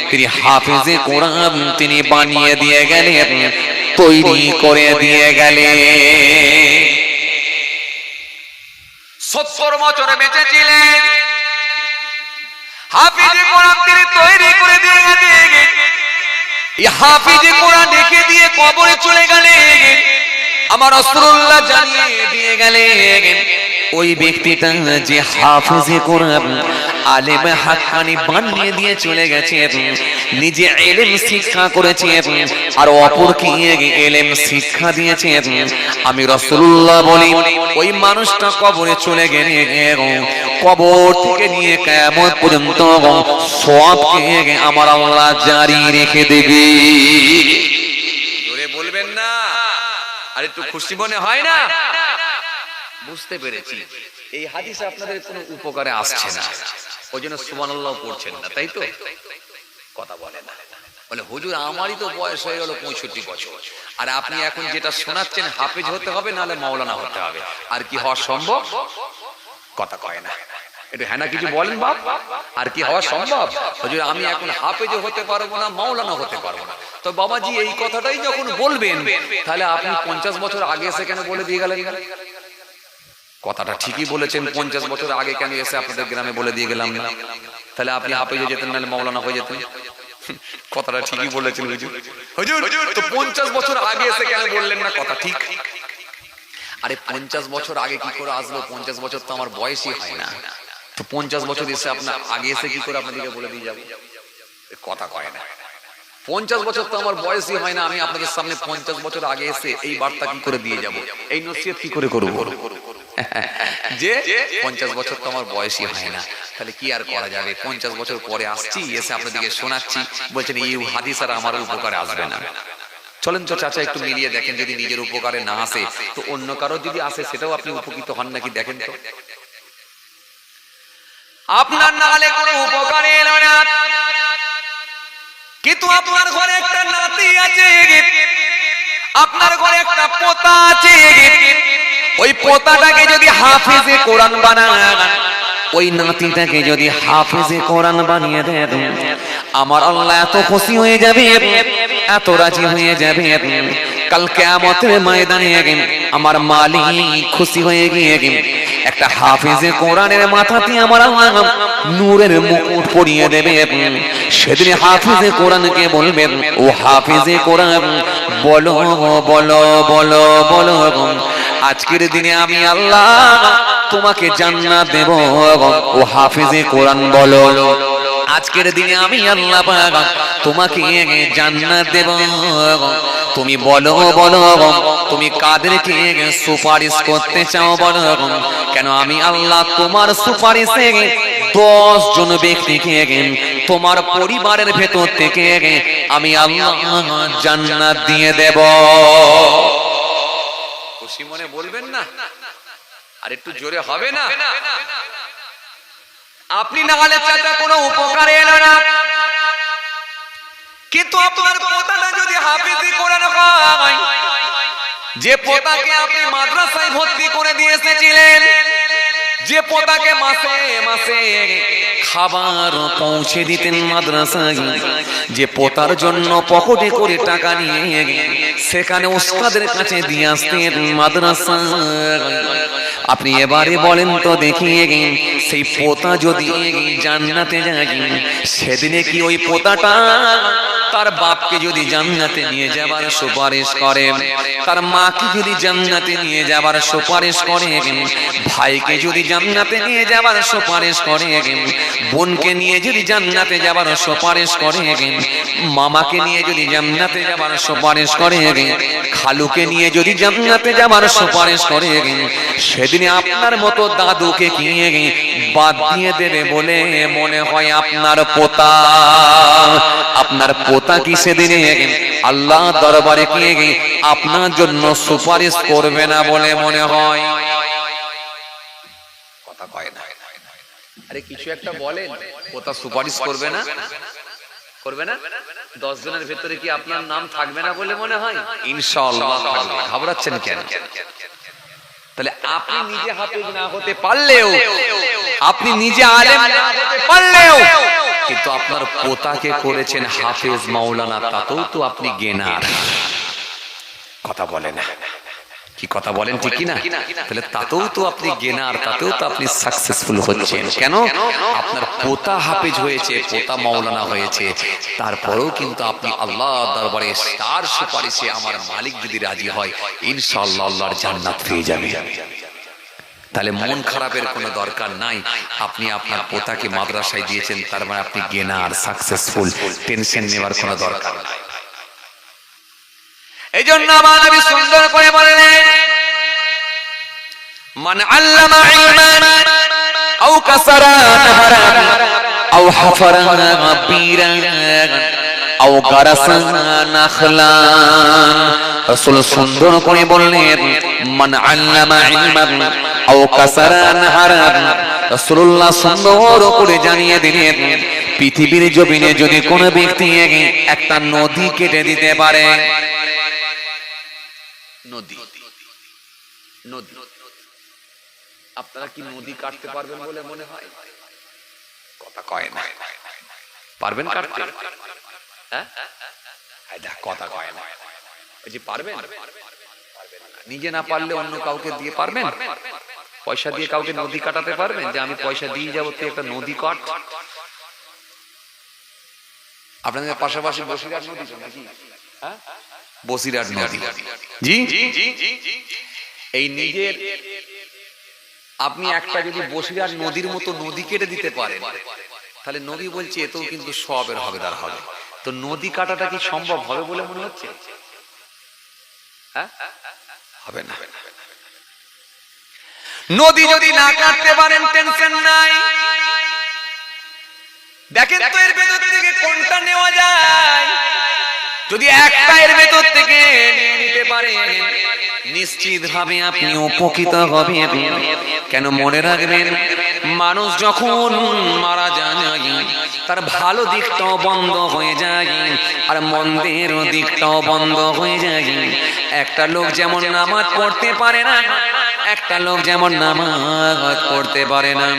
তিনি হাফেজে কোরআন তিনি বানিয়ে দিয়ে গেলেন, তৈরি করে দিয়ে গেলেন। 70 বছরে বেঁচে ছিলেন, হাফেজে কোরআন তিনি তৈরি করে দিয়ে গেলেন। এই হাফেজে কোরআন রেখে দিয়ে কবরে চলে গেলেন। আমার রাসূলুল্লাহ জানিয়ে দিয়ে গেলেন, ওই ব্যক্তিটা যে হাফেজে কোরআন আলেম হাক্কানি বানিয়ে দিয়ে চলে গেছে, নিজে ইলম শিক্ষা করেছে আর অপরকে ইলম শিক্ষা দিয়েছে, আমি রাসূলুল্লাহ বলি ওই মানুষটা কবরে চলে গেলে কবর থেকে নিয়ে কিয়ামত পর্যন্ত সওয়াবকে আমার আল্লাহ জারি রেখে দেবে। জোরে বলবেন না, আর একটু খুশি মনে হয় না? বুঝতে পেরেছি এই হাদিস আপনাদের কোনো উপকারে আসছে না, ওই জন্য সুবহানাল্লাহ পড়ছেন না, তাই তো? কথা বলে না, বলে হুজুর আমারই তো বয়স হয়ে গেল 65 বছর, আর আপনি এখন যেটা শোনাচ্ছেন হাফেজ হতে হবে নাহলে মাওলানা হতে হবে, আর কি হওয়া সম্ভব? কথা কয় না, একটু হ্যাঁ না কিছু বলেন বাপ। আর কি হওয়া সম্ভব? হুজুর আমি এখন হাফেজও হতে পারবো না, মাওলানা হতে পারবো না। তো বাবাজি এই কথাটাই যখন বলবেন, তাহলে আপনি 50 বছর আগে এসে কেন বলে দিয়ে গেলেন? কথাটা ঠিকই বলেছেন, 50 বছর আগে কেন এসে আপনাদের গ্রামে বলে দিয়ে গেলাম না? তাহলে আপনি হাফেজে যেতেন নাহলে মাওলানা হয়ে যেতেন। কথাটা ঠিকই বলেছেন হুজুর। হুজুর তো 50 বছর আগে এসে কেন বললেন না? কথা ঠিক। আরে 50 বছর আগে কি করে আসলো? 50 বছর তো আমার বয়সই হয় না, তো 50 বছর এসে আপনার আগে এসে কি করে আপনাদেরকে বলে দিয়ে যাবো? কথা কয় না। 50 বছর তো আমার বয়সই হয় না, আমি আপনাদের সামনে 50 বছর আগে এসে এই বার্তা কি করে দিয়ে যাব? এই নসিহত কি করে করব? যে 50 বছর তো আমার বয়সই হয় না, তাহলে কি আর করা যাবে? 50 বছর পরে আসছি, এসে আপনাদেরকে শোনাচ্ছি, বলছেন এই হাদিস আর আমার উপকারে আসবে না। চলেন তো চাচা একটু মিলিয়ে দেখেন, যদি নিজের উপকারে না আসে তো অন্য কারো যদি আসে সেটাও আপনি উপকৃত হন নাকি দেখেন তো। আপনার নালে কোনো উপকারে এলো না, কিন্তু আপনার ঘরে একটা নাতি আছে, আপনার ঘরে একটা পোতা আছে, ওই পোতাটাকে যদি হাফেজে কোরআন বানান, ওই নাতিটাকে যদি হাফেজে কোরআন বানিয়ে দেন, আমার আল্লাহ এত খুশি হয়ে যাবে, এত রাজি হয়ে যাবে, কাল কিয়ামতের ময়দানে আমার মালিক খুশি হয়ে গিয়ে একটা হাফেজে কোরআনের মাথাতে আমার আল্লাহ নূরের মুকুট পরিয়ে দেবে। সেদিন হাফেজে কোরআনকে বলবেন, ও হাফেজে কোরআন বলো বলো বলো বলো, আজকের দিনে আমি আল্লাহ তোমাকে জান্নাত দেব। ও হাফেজে কোরআন বলো, আজকের দিনে আমি আল্লাহ পাক তোমাকে জান্নাত দেব। তুমি বলো বলো, তুমি কাদেরকে সুপারিশ করতে চাও বলো, কেন আমি আল্লাহ তোমার সুপারিশে 10 জন ব্যক্তিকে তোমার পরিবারের ভেতর থেকে আমি আল্লাহ জান্নাত দিয়ে দেব। খুশি মনে বলবেন না? আর একটু জোরে হবে না? আপনি না হলে চাচা কোনো উপকারে এলো না, কিন্তু আপনার পোতাটা যদি হাফেজি কোরআন হয়, যে পোতাকে আপনি মাদ্রাসায় ভর্তি করে দিয়ে এসেছিলেন, যে পোতাকে মাসে মাসে খাবার পৌঁছে দিতেন মাদ্রাসায়, যে পোতার জন্য পকেটে করে টাকা নিয়ে সেখানে ওস্তাদের কাছে দিয়ে আসতেন মাদ্রাসায়, আপনি এবারে বলেন তো দেখি সেই পোতা যদি জান্নাতে যায় সেদিনে কি ওই পোতাটা তার বাপকে যদি জান্নাতে নিয়ে যাবার সুপারিশ করে, তার মাকে যদি জান্নাতে নিয়ে যাবার সুপারিশ করে, ভাইকে যদি জান্নাতে নিয়ে যাবার সুপারিশ করে, বোনকে নিয়ে যদি জান্নাতে যাবার সুপারিশ করে, মামাকে নিয়ে যদি জান্নাতে যাবার সুপারিশ করে, খালুকে নিয়ে যদি জান্নাতে যাবার সুপারিশ করে, সেদিনে আপনার মতো দাদুকে কি বাদ দিয়ে দেবে বলে মনে হয় আপনার পোতা? আপনার পোতা কি সেদিনে আল্লাহ দরবারে কি আপনার জন্য সুপারিশ করবে না বলে মনে হয়? কথা কয় না। আরে কিছু একটা বলেন, পোতা সুপারিশ করবে না? করবে না? 10 জনের ভেতরে কি আপনার নাম থাকবে না বলে মনে হয়? ইনশাআল্লাহ থাকবে। ঘাবড়াচ্ছেন কেন? তাহলে আপনি নিজে হাফেজ না হতে পারলেও, আপনি নিজে আলেম না হতে পারলেও, কিন্তু আপনার পোতাকে করেছেন হাফেজ মাওলানা, তাতেও তো আপনি গেনার। কথা বলেন, কি কথা বলেন ঠিক কি না? তাহলে তাতেও তো আপনি গেনার, তাতেও তো আপনি সাকসেসফুল হচ্ছেন। কেন? আপনার পোতা হাফেজ হয়েছে, পোতা মাওলানা হয়েছে, তারপরেও কিন্তু আপনি আল্লাহ দরবারে তার সুপারিশে আমার মালিক যদি রাজি হয়, ইনশাআল্লাহ আল্লাহর জান্নাত পেয়ে যাবে। তাহলে মন খারাপের কোনো দরকার নাই। আপনি আপনার পোতাকে মাদ্রাসায় দিয়েছেন, তার মানে আপনি গেনার, সাকসেসফুল। টেনশন নেওয়ার কোনো দরকার নাই। এই জন্য আমার নবী সুন্দর করে বলেন, মান আল্লামা ইলমান আও কাসারা নাহরান আও হাফারা বীরান আও গারাসা নাখলান। রাসূল সুন্দর করে বললেন, মান আল্লামা ইলমান আও কাসারা নাহরান। রাসূলুল্লাহ সুন্দর করে জানিয়ে দিলেন, পৃথিবীর জমিনে যদি কোনো ব্যক্তি একটা নদী কেটে দিতে পারে, নদী, নদী, আপনারা কি নদী কাটতে পারবেন বলে মনে হয়? কথা কয় না। পারবেন কাটতে? হ্যাঁ, কথা কয় না। যে পারবেন, নিজে না পারলে অন্য কাউকে দিয়ে পারবেন? পয়সা দিয়ে কাউকে নদী কাটাতে পারবেন? যে আমি পয়সা দিয়ে যাবো, তুই একটা নদী কাট। আপনাদের পাশাপাশি বসিরহাট নদী তো নাকি? হ্যাঁ, বসিরহাট নদী। জি, এই নিজের আপনি একটা যদি বসিরহাট নদীর মতো নদী কেটে দিতে পারেন, তাহলে নবী বলছে এতেও কিন্তু সওয়াবের হকদার হবে। তো নদী কাটাটা কি সম্ভব হবে বলে মনে হচ্ছে? হ্যাঁ, হবে না। নদী যদি না কাটতে পারেন টেনশন নাই। দেখেন তো এর ভেতর থেকে কোনটা নেওয়া যায়। যদি একটা এর ভেতর থেকে নিয়ে নিতে পারেন, নিশ্চিত ভাবে আপনি উপকৃত হবেন। কেন? মনে রাখবেন, মানুষ যখন মারা যায় তার ভালো দিকটাও বন্ধ হয়ে যায় আর মন্দের দিকটাও বন্ধ হয়ে যায়। একটা লোক যেমন নামাজ পড়তে পারে না, একটা লোক যেমন নামাজ পড়তে পারে না,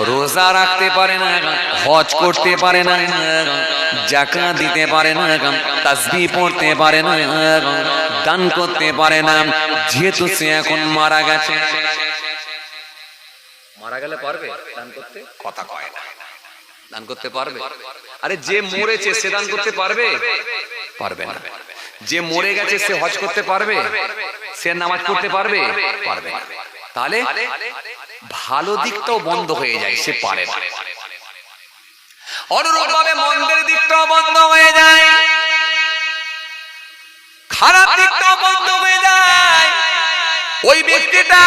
রোজা রাখতে পারে না, হজ করতে পারে না, যাকাত দিতে পারে না, তাসবিহ পড়তে পারে না, দান করতে পারে না, যেহেতু সে এখন মারা গেছে। মারা গেলে পারবে দান করতে? কথা কয় না। দান করতে পারবে? আরে যে মরেছে সে দান করতে পারবে? পারবে না। যে মরে গেছে সে হজ করতে পারবে? সে নামাজ পড়তে পারবে? পারবে না। তাহলে ভালো দিকটাও বন্ধ হয়ে যায়, সে পারে না। অনুরূপভাবে মন্দের দিকটাও বন্ধ হয়ে যায়, খারাপ দিকটাও বন্ধ হয়ে যায়। ওই ব্যক্তিটা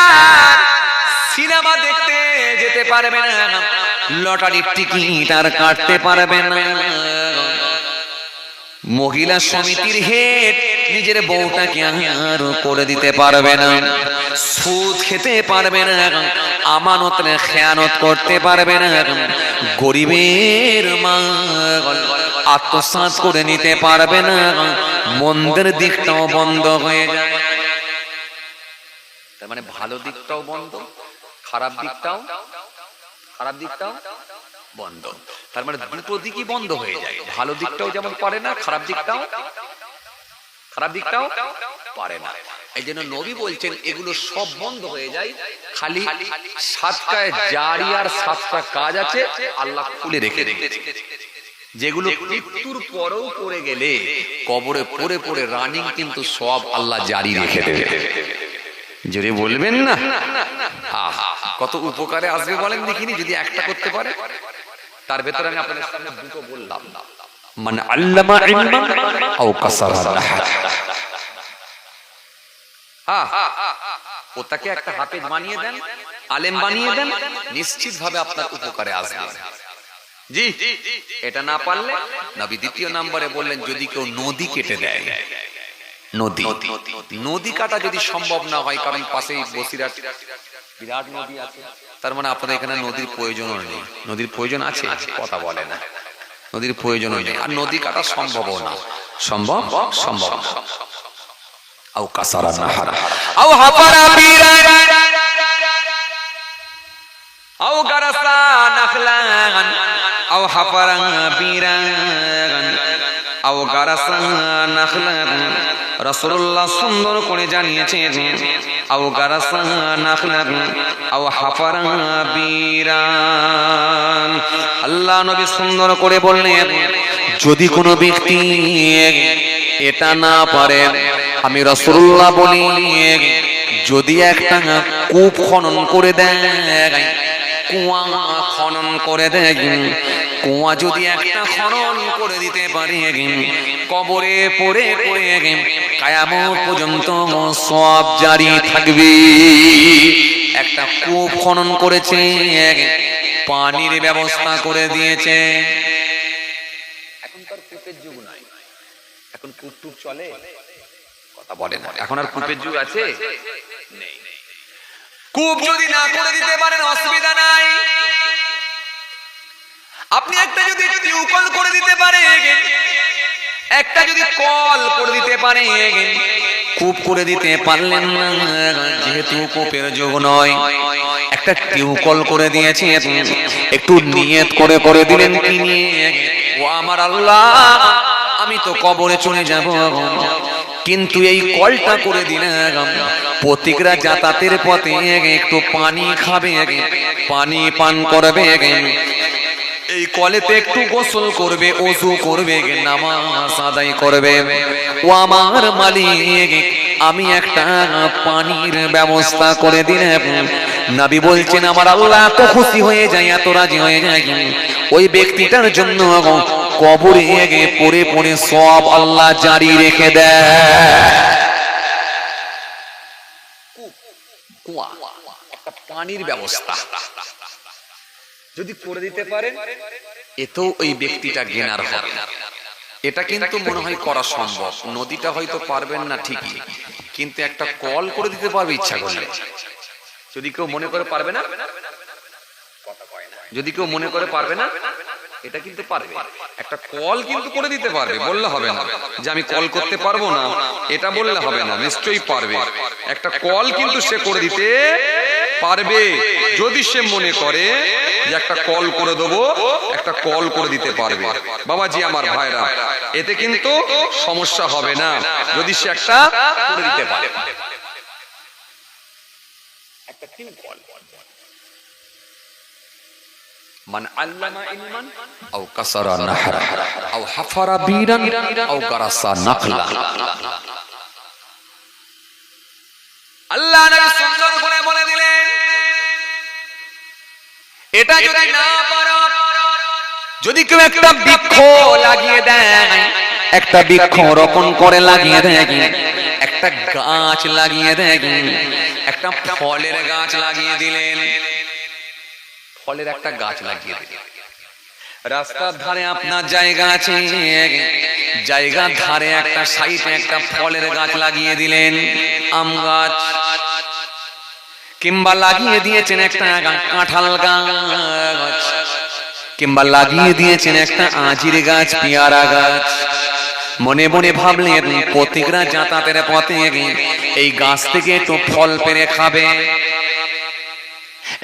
সিনেমা দেখতে যেতে পারবে না, লটারির টিকিট আর কাটতে পারবে না, মহিলা সমিতির হেড নিজের বউটাকে আর করে দিতে পারবে না, সুদ খেতে পারবে না, আমানতে খেয়ানত করতে পারবে না, গরিবের মাল আত্মসাৎ করে নিতে পারবে না। মন্দের দিকটাও বন্ধ হয়ে যায়। তার মানে ভালো দিকটাও বন্ধ, খারাপ দিকটাও বন্ধ। তার মানে দুটো দিকই বন্ধ হয়ে যায়। ভালো দিকটাও যেমন পারে না, খারাপ দিকটাও পারে না। এই জন্য নবী বলছেন এগুলো সব বন্ধ হয়ে যায়, খালি সাতটায় জারিয়ার সাতটা কাজ আছে আল্লাহ খুলে রেখে রেখেছে, যেগুলো মৃত্যুর পরেও করে গেলে কবরে পড়ে পড়ে রানিং কিন্তু সব আল্লাহ জারি রেখে দেবে। জোরে বলবেন না? কত উপকারে আসবে বলেন দেখিনি যদি একটা করতে পারে। তার ভেতরে আমি আপনাদের সামনে দুটো বললাম, মানে আল্লামা ইলমান আও কাসারা নাহর। ওটাকে একটা হাফেজ বানিয়ে দেন, আলেম বানিয়ে দেন, নিশ্চিত ভাবে আপনার উপকারে আসবে। জি, এটা না পারলে নবী দ্বিতীয় নম্বরে বললেন যদি কেউ নদী কেটে দেয়, নদী নদী কাটা যদি সম্ভব না হয়, কারণ পাশেই বসিরহাট বিরাট নদী আছে, তার মানে আপনাদের এখানে নদীর প্রয়োজনও নেই। নদীর প্রয়োজন আছে, কথা বলে না, নদীর প্রয়োজনও নেই, আর নদী কাটা সম্ভবও না, সম্ভব না। আও কাসারা নাহার আও হাফারা বিরান আও গারাসা নাখলান আও হাফারা বিরান আও গারাসা নাখলান। রাসূলুল্লাহ সুন্দর করে জানিয়েছেন আও গারাসা নাখলান আও হাফারা বিরান। আল্লাহ নবী সুন্দর করে বললেন যদি কোনো ব্যক্তি এটা না পারে, আমি রাসূলুল্লাহ বলি যদি একটা কূপ খনন করে দেয়, কুয়া খনন করে দেয়, কুয়া যদি একটা খনন করে দিতে পারে, কবরে পড়ে পড়ে কিয়ামত পর্যন্ত সওয়াব জারি থাকবে। একটা কূপ খনন করেছে, পানির ব্যবস্থা করে দিয়েছে। এখন তার কূপের যুগ নাই, এখন কূপ টুপ চলে, কথা বলে না, এখন আর কূপের যুগ আছে? নেই। কূপ যদি না করে দিতে পারেন অসুবিধা নাই, আপনি একটা যদি টিউবওয়েল করে দিতে পারেন, একটা যদি কল করে দিতে পারেন, কূপ করে দিতে পারলেন না যেহেতু কূপের যুগ নয়, একটা টিউবওয়েল করে দিয়েছে, একটু নিয়ত করে দিলেন কি নিয়ে, ও আমার আল্লাহ আমি তো কবরে চলে যাব, কিন্তু এই কলটা করে দিলাম, প্রতিকরা যাতায়াতের পথে একটু পানি খাবে, পানি পান করবে, এই কলেতে একটু গোসল করবে, ওযু করবে, নামাজ আদায় করবে। ও আমার মালিক আমি একটা পানির ব্যবস্থা করে দিলাম। নবী বলছেন আমার আল্লাহ এত খুশি হয়ে যায়, এত রাজি হয়ে যায়, ওই ব্যক্তিটার জন্য কবরে পড়ে পড়ে সব আল্লাহ জারি রেখে দেয়। একটা পানির ব্যবস্থা যদি করে দিতে পারেন, এতেও ওই ব্যক্তিটা জ্ঞানার হবে। এটা কিন্তু মনে হয় করা সম্ভব। নদীটা হয়তো পারবেন না ঠিকই, কিন্তু একটা কল করে দিতে পারবে ইচ্ছা করলে। যদি কেউ মনে করে পারবে না, যদি কেউ মনে করে পারবে না, এটা কিন্তু পারবে। একটা কল কিন্তু করে দিতে পারবে, বললে হবে না যে আমি কল করতে পারবো না, এটা বললে হবে না, নিশ্চয়ই পারবে। একটা কল কিন্তু সে করে দিতে পারবে, যদি সে মনে করে যে একটা কল করে দেবো, একটা কল করে দিতে পারবে। বাবাজি আমার ভাইরা, এতে কিন্তু সমস্যা হবে না যদি সে একটা করে দিতে পারে। একটা টিউবওয়েল মান আল্লামা ইলমান আও কাসারা নাহরা আও হাফারা বিরান আও গারাসা নাখলা। আল্লাহ নবী সুন্দর করে বলে দিলেন এটা যদি না পারো, যদি কেউ একটা বৃক্ষ লাগিয়ে দেয়, একটা বৃক্ষ রোপণ করে লাগিয়ে দেয়, একটা গাছ লাগিয়ে দেয়, একটা ফলের গাছ লাগিয়ে দিলেন, ফলের একটা গাছ লাগিয়ে দিলেন, রাস্তার ধারে আপনার জায়গা আছে, জায়গার ধারে একটা সাইডে একটা ফলের গাছ লাগিয়ে দিলেন, আম গাছ, কিংবা লাগিয়ে দিয়েছেন একটা কাঁঠাল গাছ, কিংবা লাগিয়ে দিয়েছেন একটা আঁজির গাছ, পেয়ারা গাছ। মনে মনে ভাবলেন প্রতিকরা যাতায়াতের পথে এই গাছ থেকে একটু ফল পেরে খাবে,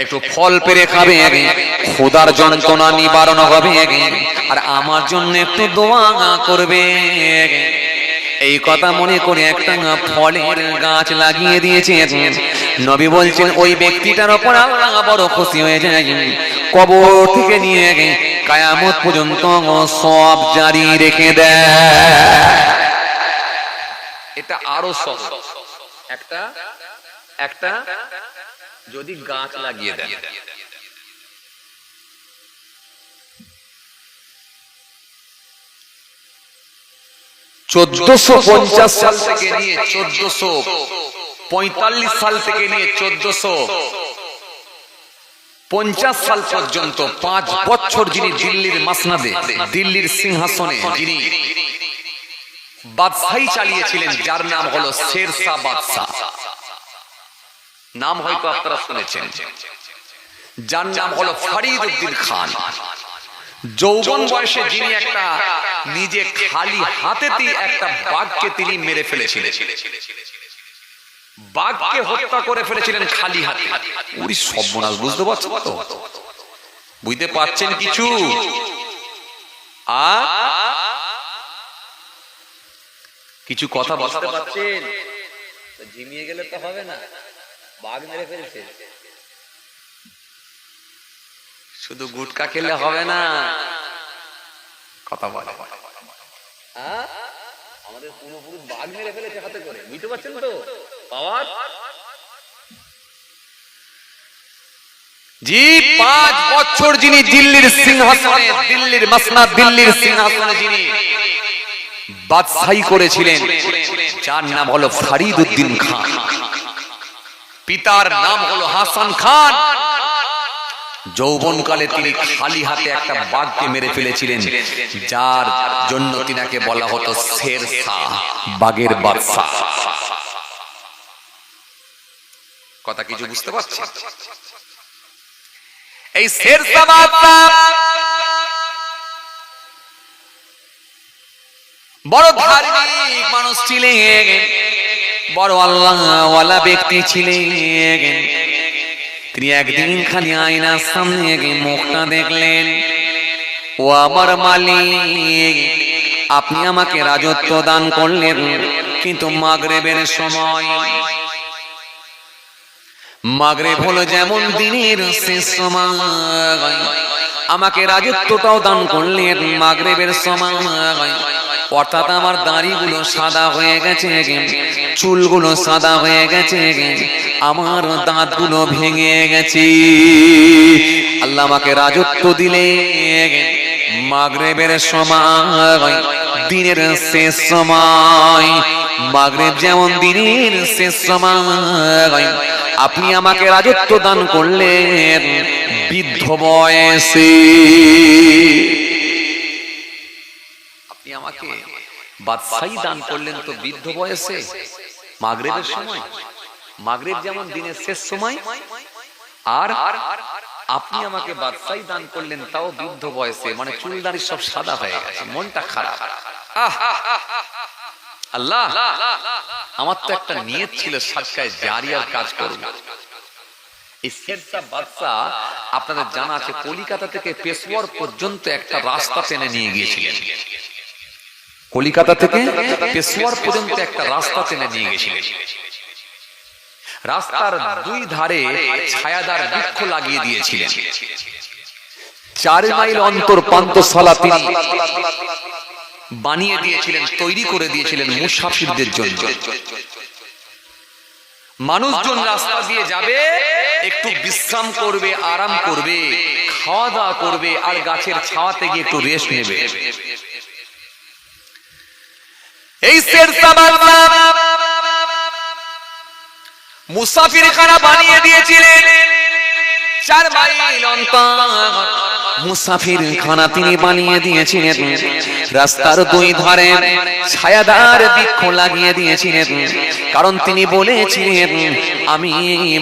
একটু ফল পেরে খাবে, ক্ষুধার যন্ত্রণা নিবারণ হবে, আর আমার জন্য একটু দোয়া করবে। এই কথা মনে করে একটা ফলের গাছ লাগিয়ে দিয়েছে। নবী বলছেন ওই ব্যক্তিটার উপর আল্লাহ বড় খুশি হয়ে যায়, কবর থেকে নিয়ে কিয়ামত পর্যন্ত সওয়াব জারি রেখে দেয়। এটা আরো সহজ। একটা যদি গাছ লাগিয়ে দেন, 1450 সাল থেকে নিয়ে 1445 সাল থেকে নিয়ে 1450 সাল পর্যন্ত 5 বছর যিনি দিল্লির মাসনাদে, দিল্লির সিংহাসনে যিনি বাদশাহী চালিয়েছিলেন, যার নাম হলো শেরশাহ বাদশাহ। নাম হয়তো আপনারা শুনেছেন। যার নাম হলো ফরিদ উদ্দিন খান। যৌবন বয়সে যিনি একটা নিজে খালি হাতেতেই একটা বাঘকে তিনি মেরে ফেলেছিলেন, বাঘকে হত্যা করে ফেলেছিলেন খালি হাতে। ওরে সর্বনাশ, বুঝতে পারছেন তো? বুঝতে পারছেন কিছু? কিছু কথা বুঝতে পারছেন? ঝিমিয়ে গেলে তো হবে না, বাঘ মেরে ফেলেছে। শুধু গুটকা খেলে হবে না, কথা বলে। আমাদের পূর্বপুরুষ বাঘ মেরে ফেলেছে হাতে করে, বুঝতে পারছেন তো? পাওয়ার জি 5 বছর যিনি দিল্লির সিংহাসনে, দিল্লির মাসনাদ, দিল্লির সিংহাসনে যিনি বাদশাহী করেছিলেন, যার নাম হলো ফরিদ উদ্দিন খান। পিতার নাম হলো হাসান খান। যৌবনকালে তিনি খালি হাতে একটা বাঘকে মেরে ফেলেছিলেন, যার জন্য তিনাকে বলা হতো শেরশাহ, বাঘের বাদশা। কথা কিছু বুঝতে পারছেন? এই শেরশাহ বাদশা বড় ধার্মিক মানুষ ছিলেন, বড় আল্লাহওয়ালা ব্যক্তি ছিলেন। তিনি একদিন খালি আয়নার সামনে মুখটা দেখলেন, ও আমার মালিক, আপনি আমাকে রাজত্ব দান করলেন, কিন্তু মাগরিবের সময়, মাগরিব হলো যেমন দিনের শেষ সময়, আমাকে রাজত্বটাও দান করলেন মাগরিবের সময়। অর্থাৎ আমার দাড়িগুলো সাদা হয়ে গেছে, চুলগুলো সাদা হয়ে গেছে, আমার দাঁতগুলো ভেঙে গেছে। আল্লাহ আমাকে রাজত্ব দিলে মাগরিবের সময়, দিনের শেষ সময়। মাগরিব যেমন দিনের শেষ সময়, আপনি আমাকে রাজত্ব দান করলেন বৃদ্ধ বয়সে। আপনি আমাকে বাদশাহী দান করলেন তো বৃদ্ধ বয়সে, মাগরিবের সময়। মাগরিব যেমন দিনের শেষ সময়, আর আপনি আমাকে বাদশাহী দান করলেন তাও বৃদ্ধ বয়সে, মানে চুলদারি সব সাদা হয়ে গেছে। মনটা খারাপ। আল্লাহ, আমার তো একটা নিয়ত ছিল সাদকায়ে জারিয়ার কাজ করব। এই শেরশাহ বাদশাহ আপনাদের জানা আছে কলিকাতা থেকে পেশোয়ার পর্যন্ত একটা রাস্তা টেনে নিয়ে গিয়েছিলেন। কলিকাতা থেকে পেশোয়ার পর্যন্ত একটা রাস্তা টেনে নিয়ে গিয়েছিলেন। রাস্তার দুই ধারে ছায়াদার বৃক্ষ লাগিয়ে দিয়েছিলেন। 4 মাইল অন্তর পান্থশালা তিনি বানিয়ে দিয়েছিলেন, তৈরি করে দিয়েছিলেন মুসাফিরদের জন্য। মানুষজন রাস্তা দিয়ে যাবে, একটু বিশ্রাম করবে, আরাম করবে, খাওয়া দাওয়া করবে, আর গাছের ছায়াতে গিয়ে একটু রেস্ট নেবে। এই শেরশাহ বাদশা মুসাফিরখানা বানিয়ে দিয়েছিলেন। 4 মাইল অন্তর মুসাফিরখানা তিনি বানিয়ে দিয়েছিলেন। রাস্তার দুই ধারে ছায়াদার বৃক্ষ লাগিয়ে দিয়েছিলেন, কারণ তিনি বলেছিলেন আমি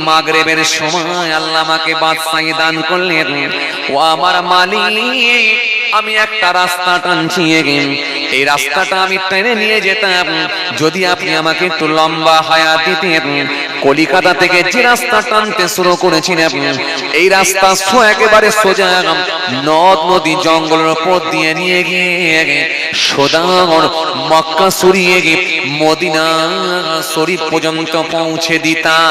মাগরিবের সময় আল্লাহ আমাকে বাদশাহী দান করলেন, ও আমার মালিক, আমি একটা রাস্তা টানছি, এই রাস্তাটা আমি টেনে নিয়ে যেতাম যদি আপনি আমাকে একটু লম্বা হায়াত দিতেন। কলিকাতা থেকে যে রাস্তা টানতে শুরু করেছিলেন, এই রাস্তা একেবারে সোজা নদ নদী জঙ্গলের উপর দিয়ে নিয়ে গিয়ে সোজা মক্কা সরিয়ে গিয়ে মদিনা শরীফ পর্যন্ত পৌঁছে দিতাম।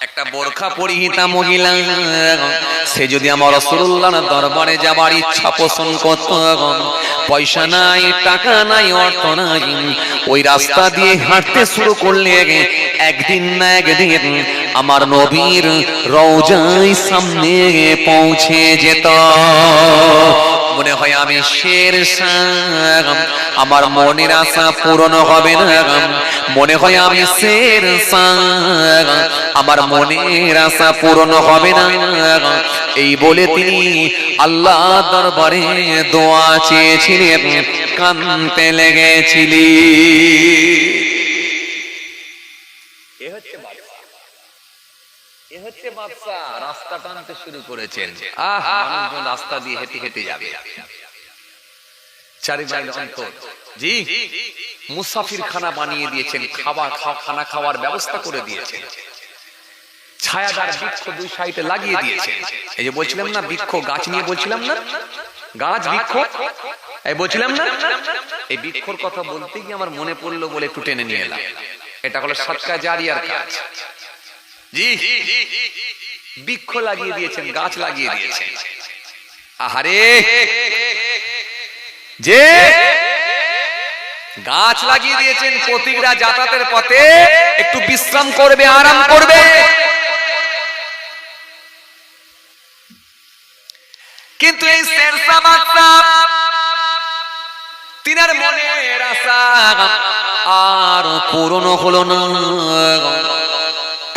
একটা বোরখা পরিহিতা মহিলা সে যদি আমার রাসূলুল্লাহর দরবারে যাবার ইচ্ছা পোষণ করত, পয়সা নাই, টাকা নাই, অর্থ নাই, ওই রাস্তা দিয়ে হাঁটতে শুরু করলে একদিন না একদিন আমার নবীর রওজায় সামনে পৌঁছে যেত। মনে হয় আমি শেরশাহ, আমার মনের আশা পূরণ হবে না। মনে হয় আমি শেরশাহ, আমার মনের আশা পূরণ হবে না। এই বলে তিনি আল্লাহ দরবারে দোয়া চেয়েছিলেন, কাঁদতে লেগেছিলেন। রাস্তা টানতে শুরু করেছেন, মানুষজন রাস্তা দিয়ে হেঁটে হেঁটে যাবে। 4 মাইল অন্তর জি মুসাফির খানা বানিয়ে দিয়েছেন, খানা খাওয়ার ব্যবস্থা করে দিয়েছেন, ছায়াদার বৃক্ষ 2 সাইডে লাগিয়ে দিয়েছেন। এই যে বলছিলাম না বৃক্ষ গাছ নিয়ে বলছিলাম না, গাছ বৃক্ষ এই বলছিলাম না, এই বৃক্ষর কথা বলতে গিয়ে আমার মনে পড়লো বলে একটু টেনে নিয়ে এলাম। এটা হলো সাদকা জারিয়ার কাজ। জি বৃক্ষ লাগিয়ে দিয়েছেন, গাছ লাগিয়ে দিয়েছেন। আহারে যে গাছ লাগিয়ে দিয়েছেন, পথিকরা যাতায়াতের পথে একটু বিশ্রাম করবে, আরাম করবে। কিন্তু এই শেরশাহ বাদশা তিনার মনের আশা আর পূরণ হলো না।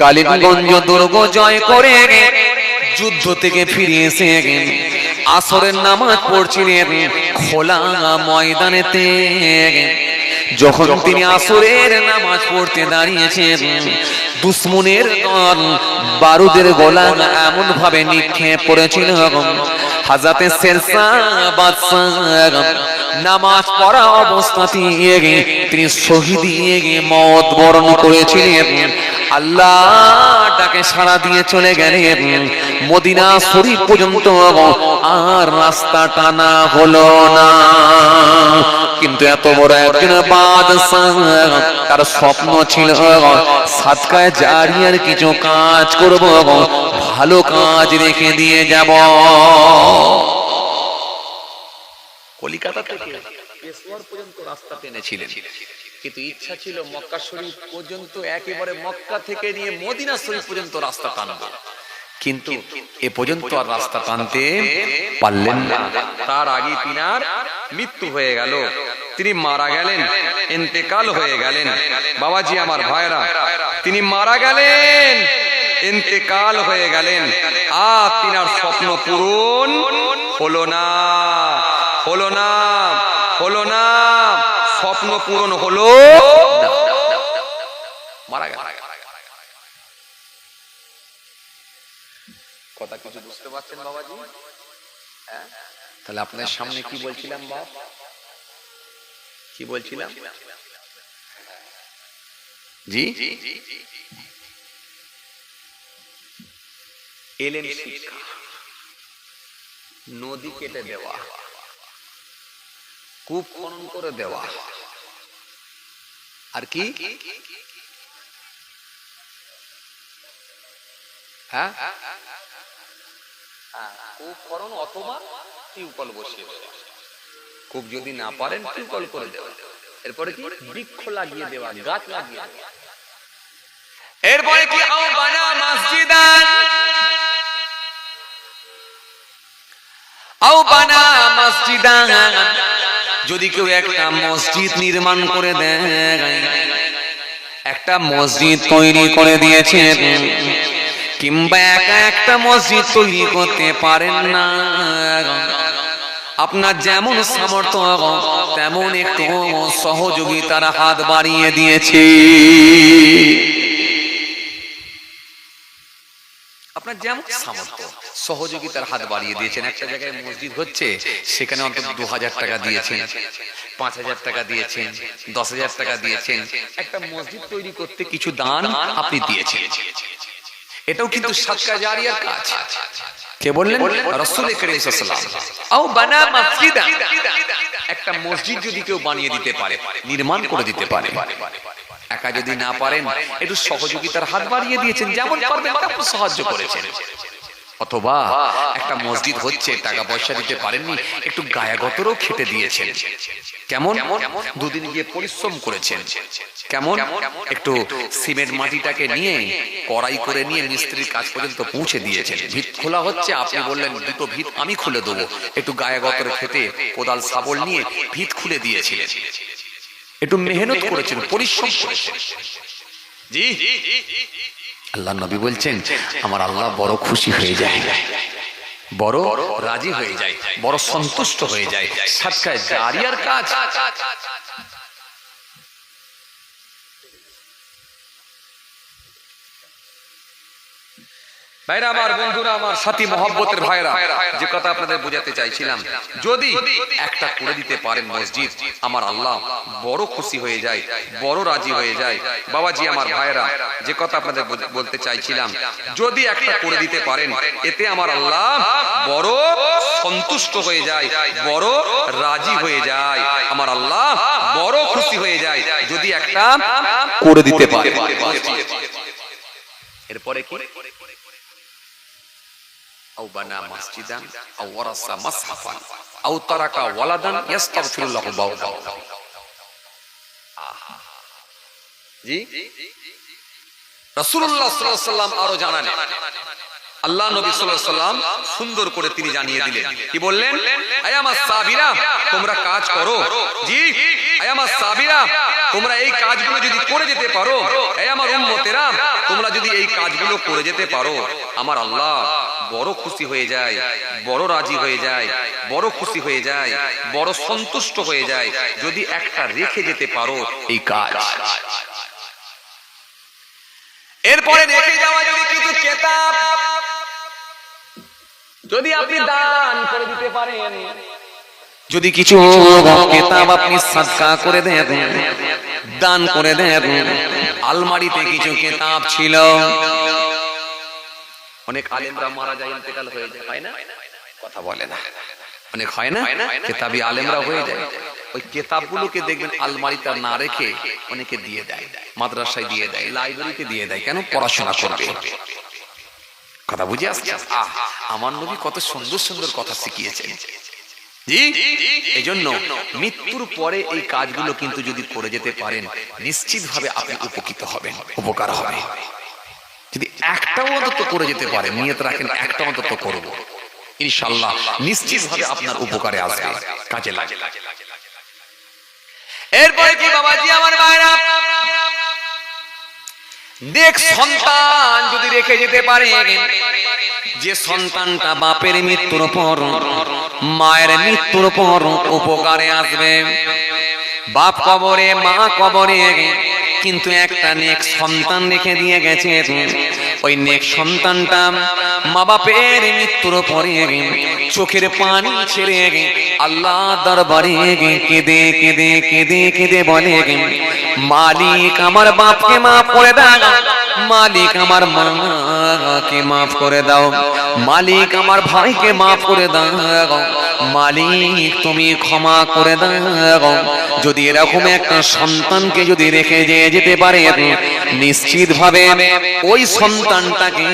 কালিগঞ্জ দুর্গ জয় করে যুদ্ধ থেকে ফিরে এসে আসরের নামাজ পড়ছিলেন খোলা ময়দানেতে। যখন তিনি আসরের নামাজ পড়তে দাঁড়িয়েছেন, দুশ্মনের দল বারুদের গোলা এমন ভাবে নিক্ষেপ করেছিল, হযরতে শেরশাহ বাদশা নামাজ পড়া অবস্থাতেই তিনি শহীদ মওত বরণ করেছিলেন। আল্লাহ ডাকে সাড়া দিয়ে চলে গেলেন মদিনা শরীফ পর্যন্ত, আর রাস্তা টানা হলো না। কিন্তু এত বড় একজন বাদশাহ, তার স্বপ্ন ছিল সাদকায়ে জারিয়ার কিছু কাজ করব, ভালো কাজ রেখে দিয়ে যাব। কলিকাতা থেকে পেশোয়ার পর্যন্ত রাস্তা টেনেছিলেন, কিন্তু ইচ্ছা ছিল মক্কা শরীফ পর্যন্ত, একেবারে মক্কা থেকে নিয়ে মদিনা শরীফ পর্যন্ত রাস্তা টানবে। কিন্তু এ পর্যন্ত আর রাস্তা টানতে পারলেন না। তার আগে তিনার মৃত্যু হয়ে গেল, তিনি মারা গেলেন, ইন্তেকাল হয়ে গেলেন। বাবাজি আমার ভাইরা, তিনি মারা গেলেন, ইন্তেকাল হয়ে গেলেন, আর তিনার স্বপ্ন পূরণ হলো না, হলো না, হলো না, স্বপ্ন পূরণ হলো না, মারা গেল। কথা কিছু বুঝতে পারছেন বাবাজি? তাহলে আপনার সামনে কি বলছিলাম বাপ, কি বলছিলাম? জি এলেন শিক্ষা, নদী কেটে দেওয়া, কূপ খনন করে দেওয়া, আর কি হ্যাঁ কূপ খনন অথবা টিউবওয়েল বসিয়ে দেওয়া। কূপ যদি না পারেন টিউবওয়েল করে দেওয়া। এরপরে কি বৃক্ষ লাগিয়ে দেওয়া, গাছ লাগিয়ে দেওয়া। এরপরে কি আও বানা মসজিদান, আও বানা মসজিদান, যদি কেউ একটা মসজিদ নির্মাণ করে দেয়, একটা মসজিদ তৈরি করে দিয়েছেন, কিংবা একা একটা মসজিদ তৈরি করতে পারেন না, আপনার যেমন সামর্থ্য তেমন একটু সহযোগিতার হাত বাড়িয়ে দিয়েছে। আপনার যেমন সামর্থ্য সহযোগিতার হাত বাড়িয়ে দিয়েছেন। একটা জায়গায় মসজিদ হচ্ছে, সেখানে অন্তত 2000 টাকা দিয়েছেন, 5000 টাকা দিয়েছেন, 10,000 টাকা দিয়েছেন। একটা মসজিদ তৈরি করতে কিছু দান আপনি দিয়েছেন, এটাও কিন্তু সাদকা জারিয়ার কাজ। কে বললেন? রাসূল করিম সাল্লাল্লাহু আলাইহি ওয়াসাল্লাম। আও বানা মসজিদা, একটা মসজিদ যদি কেউ বানিয়ে দিতে পারে, নির্মাণ করে দিতে পারে, একা যদি না পারেন একটু সহযোগিতার হাত বাড়িয়ে দিয়েছেন, যেমন পারবেন তেমন সাহায্য করেছেন। অথবা একটা মসজিদ হচ্ছে, টাকা পয়সা দিতে পারেননি, একটু গায়াগতরও খেটে দিয়েছেন। কেমন? দুদিন গিয়ে পরিশ্রম করেছেন। কেমন? একটু সিমেন্ট মাটিটাকে নিয়ে কড়াই করে নিয়ে মিস্ত্রির কাজ পর্যন্ত পৌঁছে দিয়েছেন। ভিত খোলা হচ্ছে, আপনি বললেন দুটো ভিত আমি খুলে দেবো, একটু গায়াগতর খেটে কোদাল শাবল নিয়ে ভিত খুলে দিয়েছিলেন। একটু মেহনত করেছেন, পরিশ্রম করেছেন। জি, আল্লাহ নবী বলছেন আমার আল্লাহ বড় খুশি হয়ে যায়, বড় রাজি হয়ে যায়, বড় সন্তুষ্ট হয়ে যায়। সাদকা জারিয়ার কাজ। ভাইরা আমার, বন্ধুরা আমার, সাথী মহব্বতের ভাইরা, যে কথা আপনাদের বোঝাতে চাইছিলাম, যদি একটা করে দিতে পারেন মসজিদ, আমার আল্লাহ বড় খুশি হয়ে যায়, বড় রাজি হয়ে যায়। বাবাজি আমার, ভাইরা, যে কথা আপনাদের বলতে চাইছিলাম, যদি একটা করে দিতে পারেন, এতে আমার আল্লাহ বড় সন্তুষ্ট হয়ে যায়, বড় রাজি হয়ে যায়, আমার আল্লাহ বড় খুশি হয়ে যায় যদি একটা করে দিতে পারে। এরপরে কি? আও বানা মসজিদান আও ওয়ারাসা মাসহাফান আও তারাকা ওয়ালাদান ইস্তাগফিরুল্লাহু বাওদা। জি, রাসূলুল্লাহ সাল্লাল্লাহু আলাইহি ওয়াসাল্লাম আরো জানালেন, আল্লাহ নবী সাল্লাল্লাহু আলাইহি ওয়াসাল্লাম সুন্দর করে তিনি জানিয়ে দিলেন। কি বললেন? আয়ামাস সাবিরা, তোমরা কাজ করো। জি, আয়ামাস সাবিরা, তোমরা এই কাজগুলো যদি করে যেতে পারো, হে আমার উম্মতেরা, তোমরা যদি এই কাজগুলো করে যেতে পারো, আমার আল্লাহ বড় খুশি হয়ে যায়, বড় রাজি হয়ে যায়, বড় খুশি হয়ে যায়, বড় সন্তুষ্ট হয়ে যায় যদি একটা রেখে যেতে পারো এই কাজ। এরপরে রেখে যাওয়া যদি কিছু কিতাব যদি আপনি দান করে দিতে পারেন, যদি কিছু কিতাব আপনি সাদকা করে দেন, দান করে দেন। আলমারিতে কিছু কিতাব ছিল, অনেক আলেমরা মারা যায়, ইন্তেকাল হয়ে যায়, হয় না? কথা বলে না, অনেক হয় না, কিতাবী আলেমরা হয়ে যায়। ওই কিতাবগুলোকে দেখবেন আলমারিতে না রেখে অনেকে দিয়ে দেয়, মাদ্রাসায় দিয়ে দেয়, লাইব্রেরিতে দিয়ে দেয়। কেন? পড়াশোনা করবে। কথা বুঝে আসছে? আমার নবী কত সুন্দর সুন্দর কথা শিখিয়েছেন। জি, এজন্য মৃত্যুর পরে এই কাজগুলো কিন্তু যদি করে যেতে পারেন, নিশ্চিতভাবে আপনি উপকৃত হবেন, উপকার হবে। যদি একটা অন্তত করে যেতে পারে, নিয়ত রাখেন একটা অন্তত করব, ইনশাআল্লাহ নিশ্চিতভাবে আপনার উপকারে আসবে, কাজে লাগে। এরপরে কি বাবাজি আমার ভাইরা, নেক সন্তান যদি রেখে যেতে পারে, যে সন্তানটা বাপের মৃত্যুর পর, মায়ের মৃত্যুর পর উপকারে আসবে। বাপ কবরে, মা কবরে, কিন্তু একটা নেক সন্তান রেখে দিয়ে গেছে। ওই নেক সন্তানটা মা বাপের মৃত্যুর পরে চোখের পানি ছেড়ে আল্লাহ দরবারে কেঁদে কেঁদে কেঁদে কেঁদে বলে, মালিক আমার বাপকে মাফ করে দাও, মালিক আমার মাকে মাফ করে দাও, মালিক আমার ভাইকে মাফ করে দাও, মালিক তুমি ক্ষমা করে দাও। যদি এরকম একটা সন্তানকে যদি রেখে যেতে পারে, নিশ্চিত ভাবে ওই সন্তানটাকে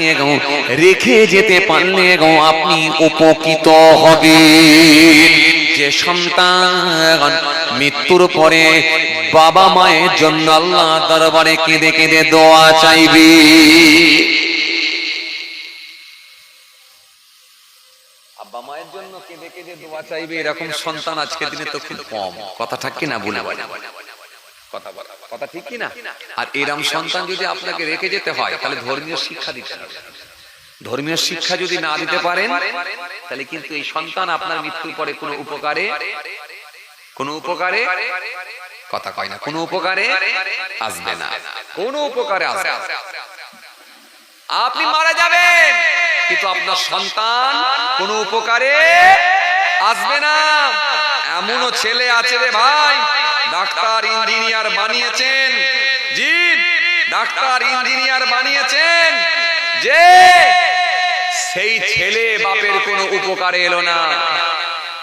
রেখে যেতে পারলে আপনি উপকৃত হবেন। যে সন্তান মৃত্যুর পরে বাবা মায়ের জন্য আল্লাহ দরবারে কেঁদে কেঁদে দোয়া চাইবে, আব্বা মায়ের জন্য কেঁদে কেঁদে দোয়া চাইবে, এরকম সন্তান আজকের দিনে তো খুব কম। কথা ঠিক কি না? বলে কথা বলা, কথা ঠিক কি না? আর এরকম সন্তান যদি আপনাকে রেখে যেতে হয়, তাহলে ধর্মীয় শিক্ষা দিতে হবে। ধর্মীয় শিক্ষা যদি না দিতে পারেন, তাহলে কিন্তু এই সন্তান আপনার মৃত্যুর পরে কোনো উপকারে কথা কয় না, কোনো উপকারে আসবে না, কোনো উপকারে আসবে না। আপনি মারা যাবেন, কিন্তু আপনার সন্তান কোনো উপকারে আসবে না। এমনও ছেলে আছে রে ভাই, ডাক্তার ইঞ্জিনিয়ার বানিয়েছেন, জি ডাক্তার ইঞ্জিনিয়ার বানিয়েছেন, যে সেই ছেলে বাপের কোনো উপকারে এলো না।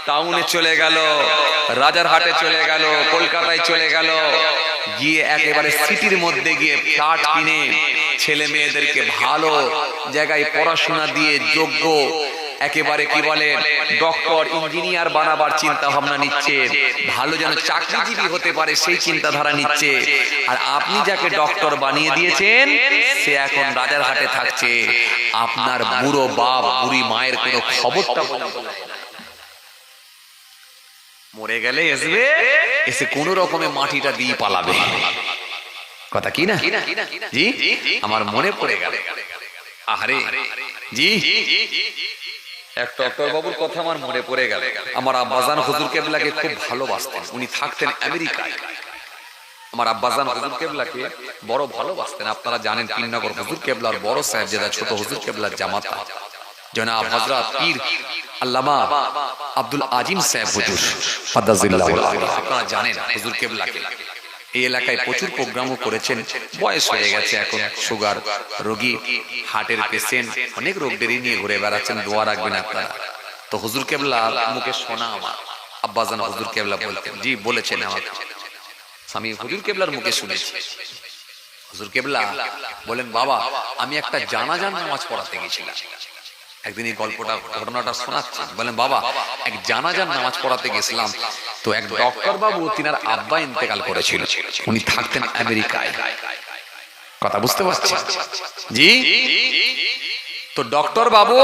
টাউনে চলে গেল, রাজারহাটে চলে গেল, কলকাতায় চলে গেল, গিয়ে একেবারে সিটির মধ্যে গিয়ে ফ্ল্যাট কিনে ছেলে মেয়েদেরকে ভালো জায়গায় পড়াশোনা দিয়ে যোগ্য একেবারে কি বলে ডক্টর ইঞ্জিনিয়ার বানাবার চিন্তা ভাবনা নিচ্ছে, ভালো যেন চাকরিজীবী হতে পারে সেই চিন্তাধারা নিচ্ছে। আর আপনি যাকে ডক্টর বানিয়ে দিয়েছেন সে এখন রাজারহাটে থাকছে, আপনার বুড়ো বাপ বুড়ি মায়ের কোনো খবরটা মরে গেলে আসবে, এসে কোন রকমে মাটিটা দিয়ে পালাবে। কথা কি না জি? আমার মনে পড়ে গেল, আরে জি এক ডক্টর বাবুর কথা আমার মনে পড়ে গেল। আমার আব্বাজান হুজুর কেবলাকে খুব ভালোবাসতেন, উনি থাকতেন আমেরিকায়। আমার আব্বাজান হুজুর কেবলাকে বড় ভালোবাসতেন। আপনারা জানেন পীরনগর হুজুর কেবলার বড় সাহেবজাদা ছোট হুজুর কেবলার জামাতা জনাব হযরত পীর আল্লামা আব্দুল আজিম সাহেব হুজুর ফাদাজিল্লাহুল আলী। আপনারা জানেন হুজুর কেবলাকে এই এলাকায় প্রচুর প্রোগ্রামও করেছেন। বয়স হয়ে গেছে এখন, সুগার রোগী, হার্টের পেশেন্ট, অনেক রোগদেরই নিয়ে ঘুরে বেড়াচ্ছেন। দোয়া রাখবেন আপনারা। তো হুজুর কেবলা মুখে শোনা আমার আব্বাজান হুজুর কেবলা বলতেন, জি বলেছেন আমাকে, আমি হুজুর কেবলার মুখে শুনেছি। হুজুর কেবলা বলেন, বাবা আমি একটা জানাজার নামাজ পড়াতে গেছিলাম। একদিন এই ঘটনাটা শোনাচ্ছেন। বলেন, বাবা এক জানাজার নামাজ পড়াতে গেছিলাম, তো এক ডক্টর বাবু তিনার আব্বা ইন্তেকাল করেছিল, উনি থাকতেন আমেরিকায়। কথা বুঝতে পারছেন জি? তো ডক্টর বাবু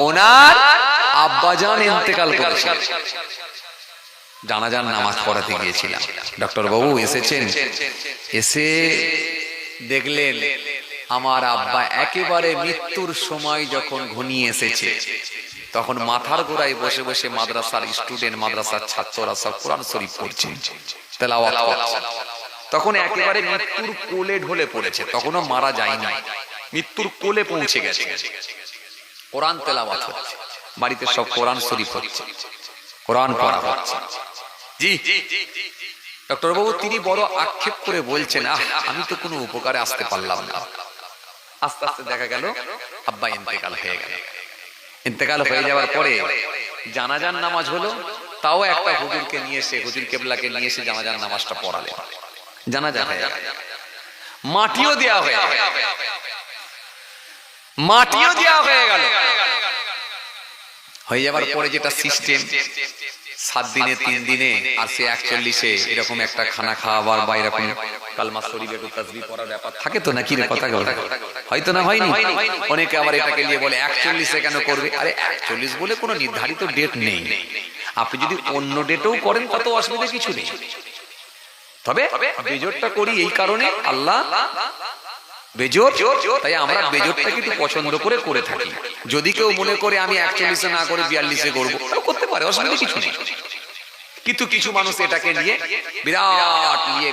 ওনার আব্বাজান ইন্তেকাল করেছিল, জানাজার নামাজ পড়াতে গিয়েছিলাম। ডক্টর বাবু এসেছেন, এসে দেখলেন আমার আব্বা একেবারে মৃত্যুর সময় যখন ঘনিয়ে এসেছে, তখন মাথার গোড়ায় বসে বসে মাদ্রাসার স্টুডেন্ট, মাদ্রাসার ছাত্ররা সব কোরআন শরীফ পড়ছে, তেলাওয়াত করছে। তখন একেবারে মৃত্যুর কোলে ঢলে পড়েছে, তখনও মারা যায়নি, মৃত্যুর কোলে পৌঁছে গেছে। কোরআন তেলাওয়াত হচ্ছে, বাড়িতে সব কোরআন শরীফ হচ্ছে, কোরআন পড়া হচ্ছে। জি ডক্টর বাবু তিনি বড় আক্ষেপ করে বলছেন, আমি তো কোনো উপকারে আসতে পারলাম না। আস্তে আস্তে দেখা গেল আব্বা ইন্তেকাল হয়ে গেল। ইন্তেকাল হয়ে যাওয়ার পরে জানাজার নামাজ হলো, তাও একটা হুজুরকে নিয়ে এসে, হুজুর কেবলাকে নিয়ে এসে জানাজার নামাজটা পড়ালেন। জানাজা হয়ে গেল, মাটিও দেওয়া হয়ে গেল, মাটিও দেওয়া হয়ে গেল। হয়ে যাবার পরে যেটা সিস্টেম, 7 দিনে 3 দিনে আর সে 41-এ এরকম একটা খানা খাওয়াবার বা এরকম কালমা শরীফ একটু তাসবিহ পড়ার ব্যাপার থাকে তো নাকি রে? কথা হয়তো না হয়নি। অনেকে আবার এটাকে নিয়ে বলে 41-এ কেন করবে? আরে 41 বলে কোনো নির্ধারিত ডেট নেই, আপনি যদি অন্য ডেটেও করেন কত অসুবিধা কিছু নেই। তবে বেজোরটা করি এই কারণে, আল্লাহ বেজোর, তাই আমরা বেজোরটাকে একটু পছন্দ করে করে থাকি। যদি কেউ মনে করে আমি 41-এ না করে 42-এ করবো, করতে পারে, অসুবিধা কিছু নেই। কিন্তু কিছু মানুষ এটাকে নিয়ে বিরাট নিয়ে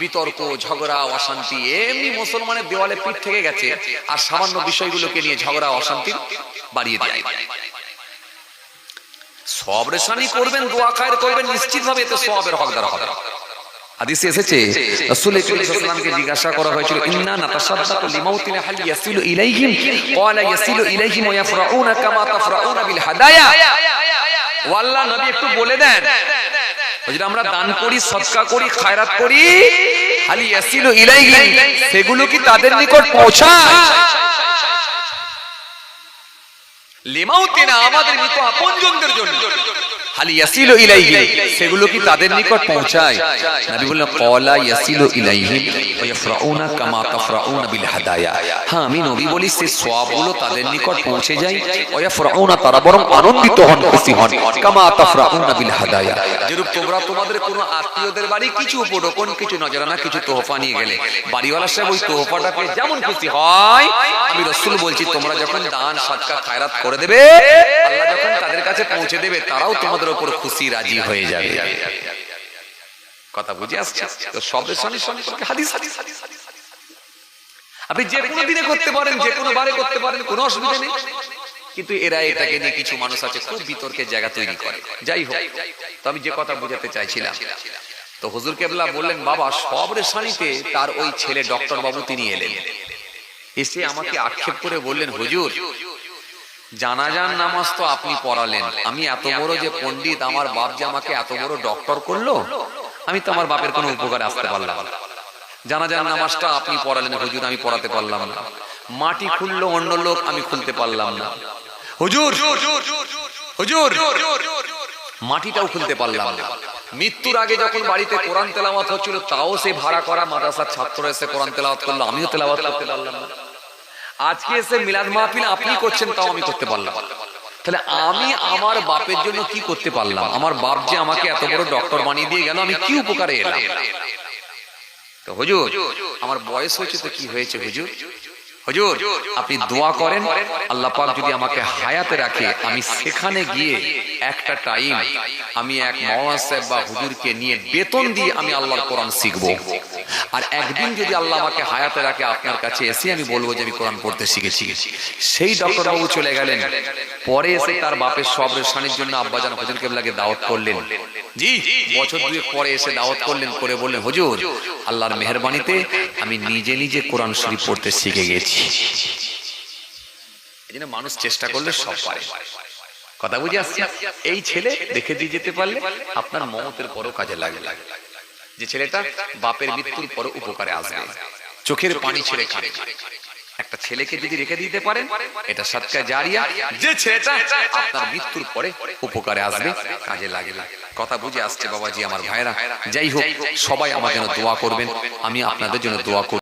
বিতর্ক, ঝগড়া, অশান্তি, এমনি মুসলমানের দেওয়ালে পিঠ থেকে গেছে, আর সামান্য বিষয়গুলোকে নিয়ে ঝগড়া অশান্তি বাড়িয়ে দেয়। সব রেশানি করবেন, দোয়া খায়ের করবেন, নিশ্চিত ভাবে এতে সওয়াবের হকদার হবে। হাদিসে এসেছে রাসূল সাল্লাল্লাহু আলাইহি ওয়াসাল্লামকে জিজ্ঞাসা করা হয়েছিল, ইন্না নাতাসাদদাকু লিমাউতিনা হাল ইয়াসিলু ইলাইহিম? ক্বালা ইয়াসিলু ইলাইহিম ওয়া ইয়াফরাউনা কামা তাফরাউনা বিল হাদায়া। ও আল্লাহ, নবী একটু বলে দেন, যদি আমরা দান করি, সদকা করি, খায়রাত করি, হাল ইয়াসিলু ইলাইহিম, সেগুলো কি তাদের নিকট পৌঁছায়? লিমাউতিনা, আমাদের মৃত আপনজনদের জন্য, হাল ইয়াসিলু ইলাইহিম, সেগুলো কি তাদের নিকট পৌঁছায়? নবী বললেন, ক্বালা ইয়াসিলু ইলাইহিম ওয়া ইয়াফরাউনা কামা তাফরাউনা বিল হাদায়া। হ্যাঁ, আমি নবী বলি সে সওয়াবগুলো তাদের নিকট পৌঁছে যায়। ওয়া ইয়াফরাউনা, তারা বরং আনন্দিত হন, খুশি হন, কামা তাফরাউনা বিল হাদায়া, যেরূপ তোমরা তোমাদের কোনো আত্মীয়দের বাড়ি কিছু উপঢৌকন, কিছু নজরানা, কিছু তোহফা নিয়ে গেলে বাড়িওয়ালা সাহেব ওই তোহফাটা পেয়ে যেমন খুশি হয়, আমি রাসূল বলছি তোমরা যখন দান সদকা খায়রাত করে দেবে, আল্লাহ যখন তাদের কাছে পৌঁছে দেবে, তারাও তোমাদের উপর খুশি রাজি হয়ে যাবে। কথা বুঝে আসছে তো? সব সম্পর্কে হাদিস। আপনি যে কোনো দিনে করতে পারেন, যে কোনো বারে করতে পারেন, কোনো অসুবিধা নেই। কিন্তু এরা এটাকে নিয়ে কিছু মানুষ আছে খুব বিতর্কের জায়গা তৈরি করে। যাই হোক, তো আমি যে কথা বোঝাতে চাইছিলাম, তো হুজুর কেবলা বললেন বাবা সব রেশানিতে তার ওই ছেলে ডক্টর বাবু তিনি এলেন, এসে আমাকে আক্ষেপ করে বললেন হুজুর জানাজান নামাজ তো আপনি পড়ালেন, আমি এত বড় যে পণ্ডিত, আমার বাপ যে আমাকে এত বড় ডক্টর করলো, আমি তো আমার বাপের কোনো উপকারে আসতে পারলাম না। জানাজান নামাজটা আপনি পড়ালেন হুজুর, আমি পড়াতে পারলাম না। মাটি খুললো অন্য লোক, আমি খুলতে পারলাম না হুজুর। হুজুর মাটিটাও খুলতে পারলাম না। মৃত্যুর আগে যখন বাড়িতে কোরআন তেলাওয়াত হচ্ছিল, তাও সে ভাড়া করা মাদ্রাসার ছাত্র এসে কোরআন তেলাওয়াত করলো, আমিও তেলাওয়াত করতে পারলাম না। আজকে এসে মিলাদ মাহফিল আপনি করছেন, তাও আমি করতে পারলাম। তাহলে আমি আমার বাপের জন্য কি করতে পারলাম? আমার বাপ যে আমাকে এত বড় ডক্টর বানিয়ে দিয়ে গেল, আমি কি উপকারে এলাম? তো হুজুর আমার বয়স হয়েছে তো কি হয়েছে হুজুর? হুজুর আপনি দোয়া করেন আল্লাহ পাক যদি আমাকে হায়াতে রাখে, আমি সেখানে গিয়ে একটা টাইম আমি এক মাওলানা সাহেব বা হুজুরকে নিয়ে বেতন দিয়ে আমি আল্লাহর কোরআন শিখবো। আর একদিন যদি আল্লাহ আমাকে হায়াতে রাখে, আপনার কাছে এসে আমি বলবো যে আমি কোরআন পড়তে শিখেছি। সেই ডক্টর বাবু চলে গেলেন, পরে এসে তার বাপের সব রেশানির জন্য আব্বাজান হুজুর কেবলাকে দাওয়াত করলেন। জি বছর দুয়েক পরে এসে দাওয়াত করলেন, করে বললেন হুজুর আল্লাহর মেহেরবানিতে আমি নিজে নিজে কোরআন শরীফ পড়তে শিখে গেছি। এই জন্য মানুষ চেষ্টা করলে সব পারে। কথা বুঝে আসছে? এই ছেলে দেখে দিয়ে যেতে পারলে আপনার মমতের পরও কাজে লাগে, যে ছেলেটা বাপের মৃত্যুর পর উপকারে আসবে, চোখের পানি ছেড়ে খাবে। একটা ছেলেকে যদি রেখে দিতে পারেন, এটা সাদকা জারিয়া, যে ছেলেটা আপনার মৃত্যুর পরে উপকারে আসবে, কাজে লাগবে। কথা বুঝে আসছে বাবাজি আমার ভাইরা? যাই হোক, সবাই আমার জন্য দোয়া করবেন, আমি আপনাদের জন্য দোয়া করব।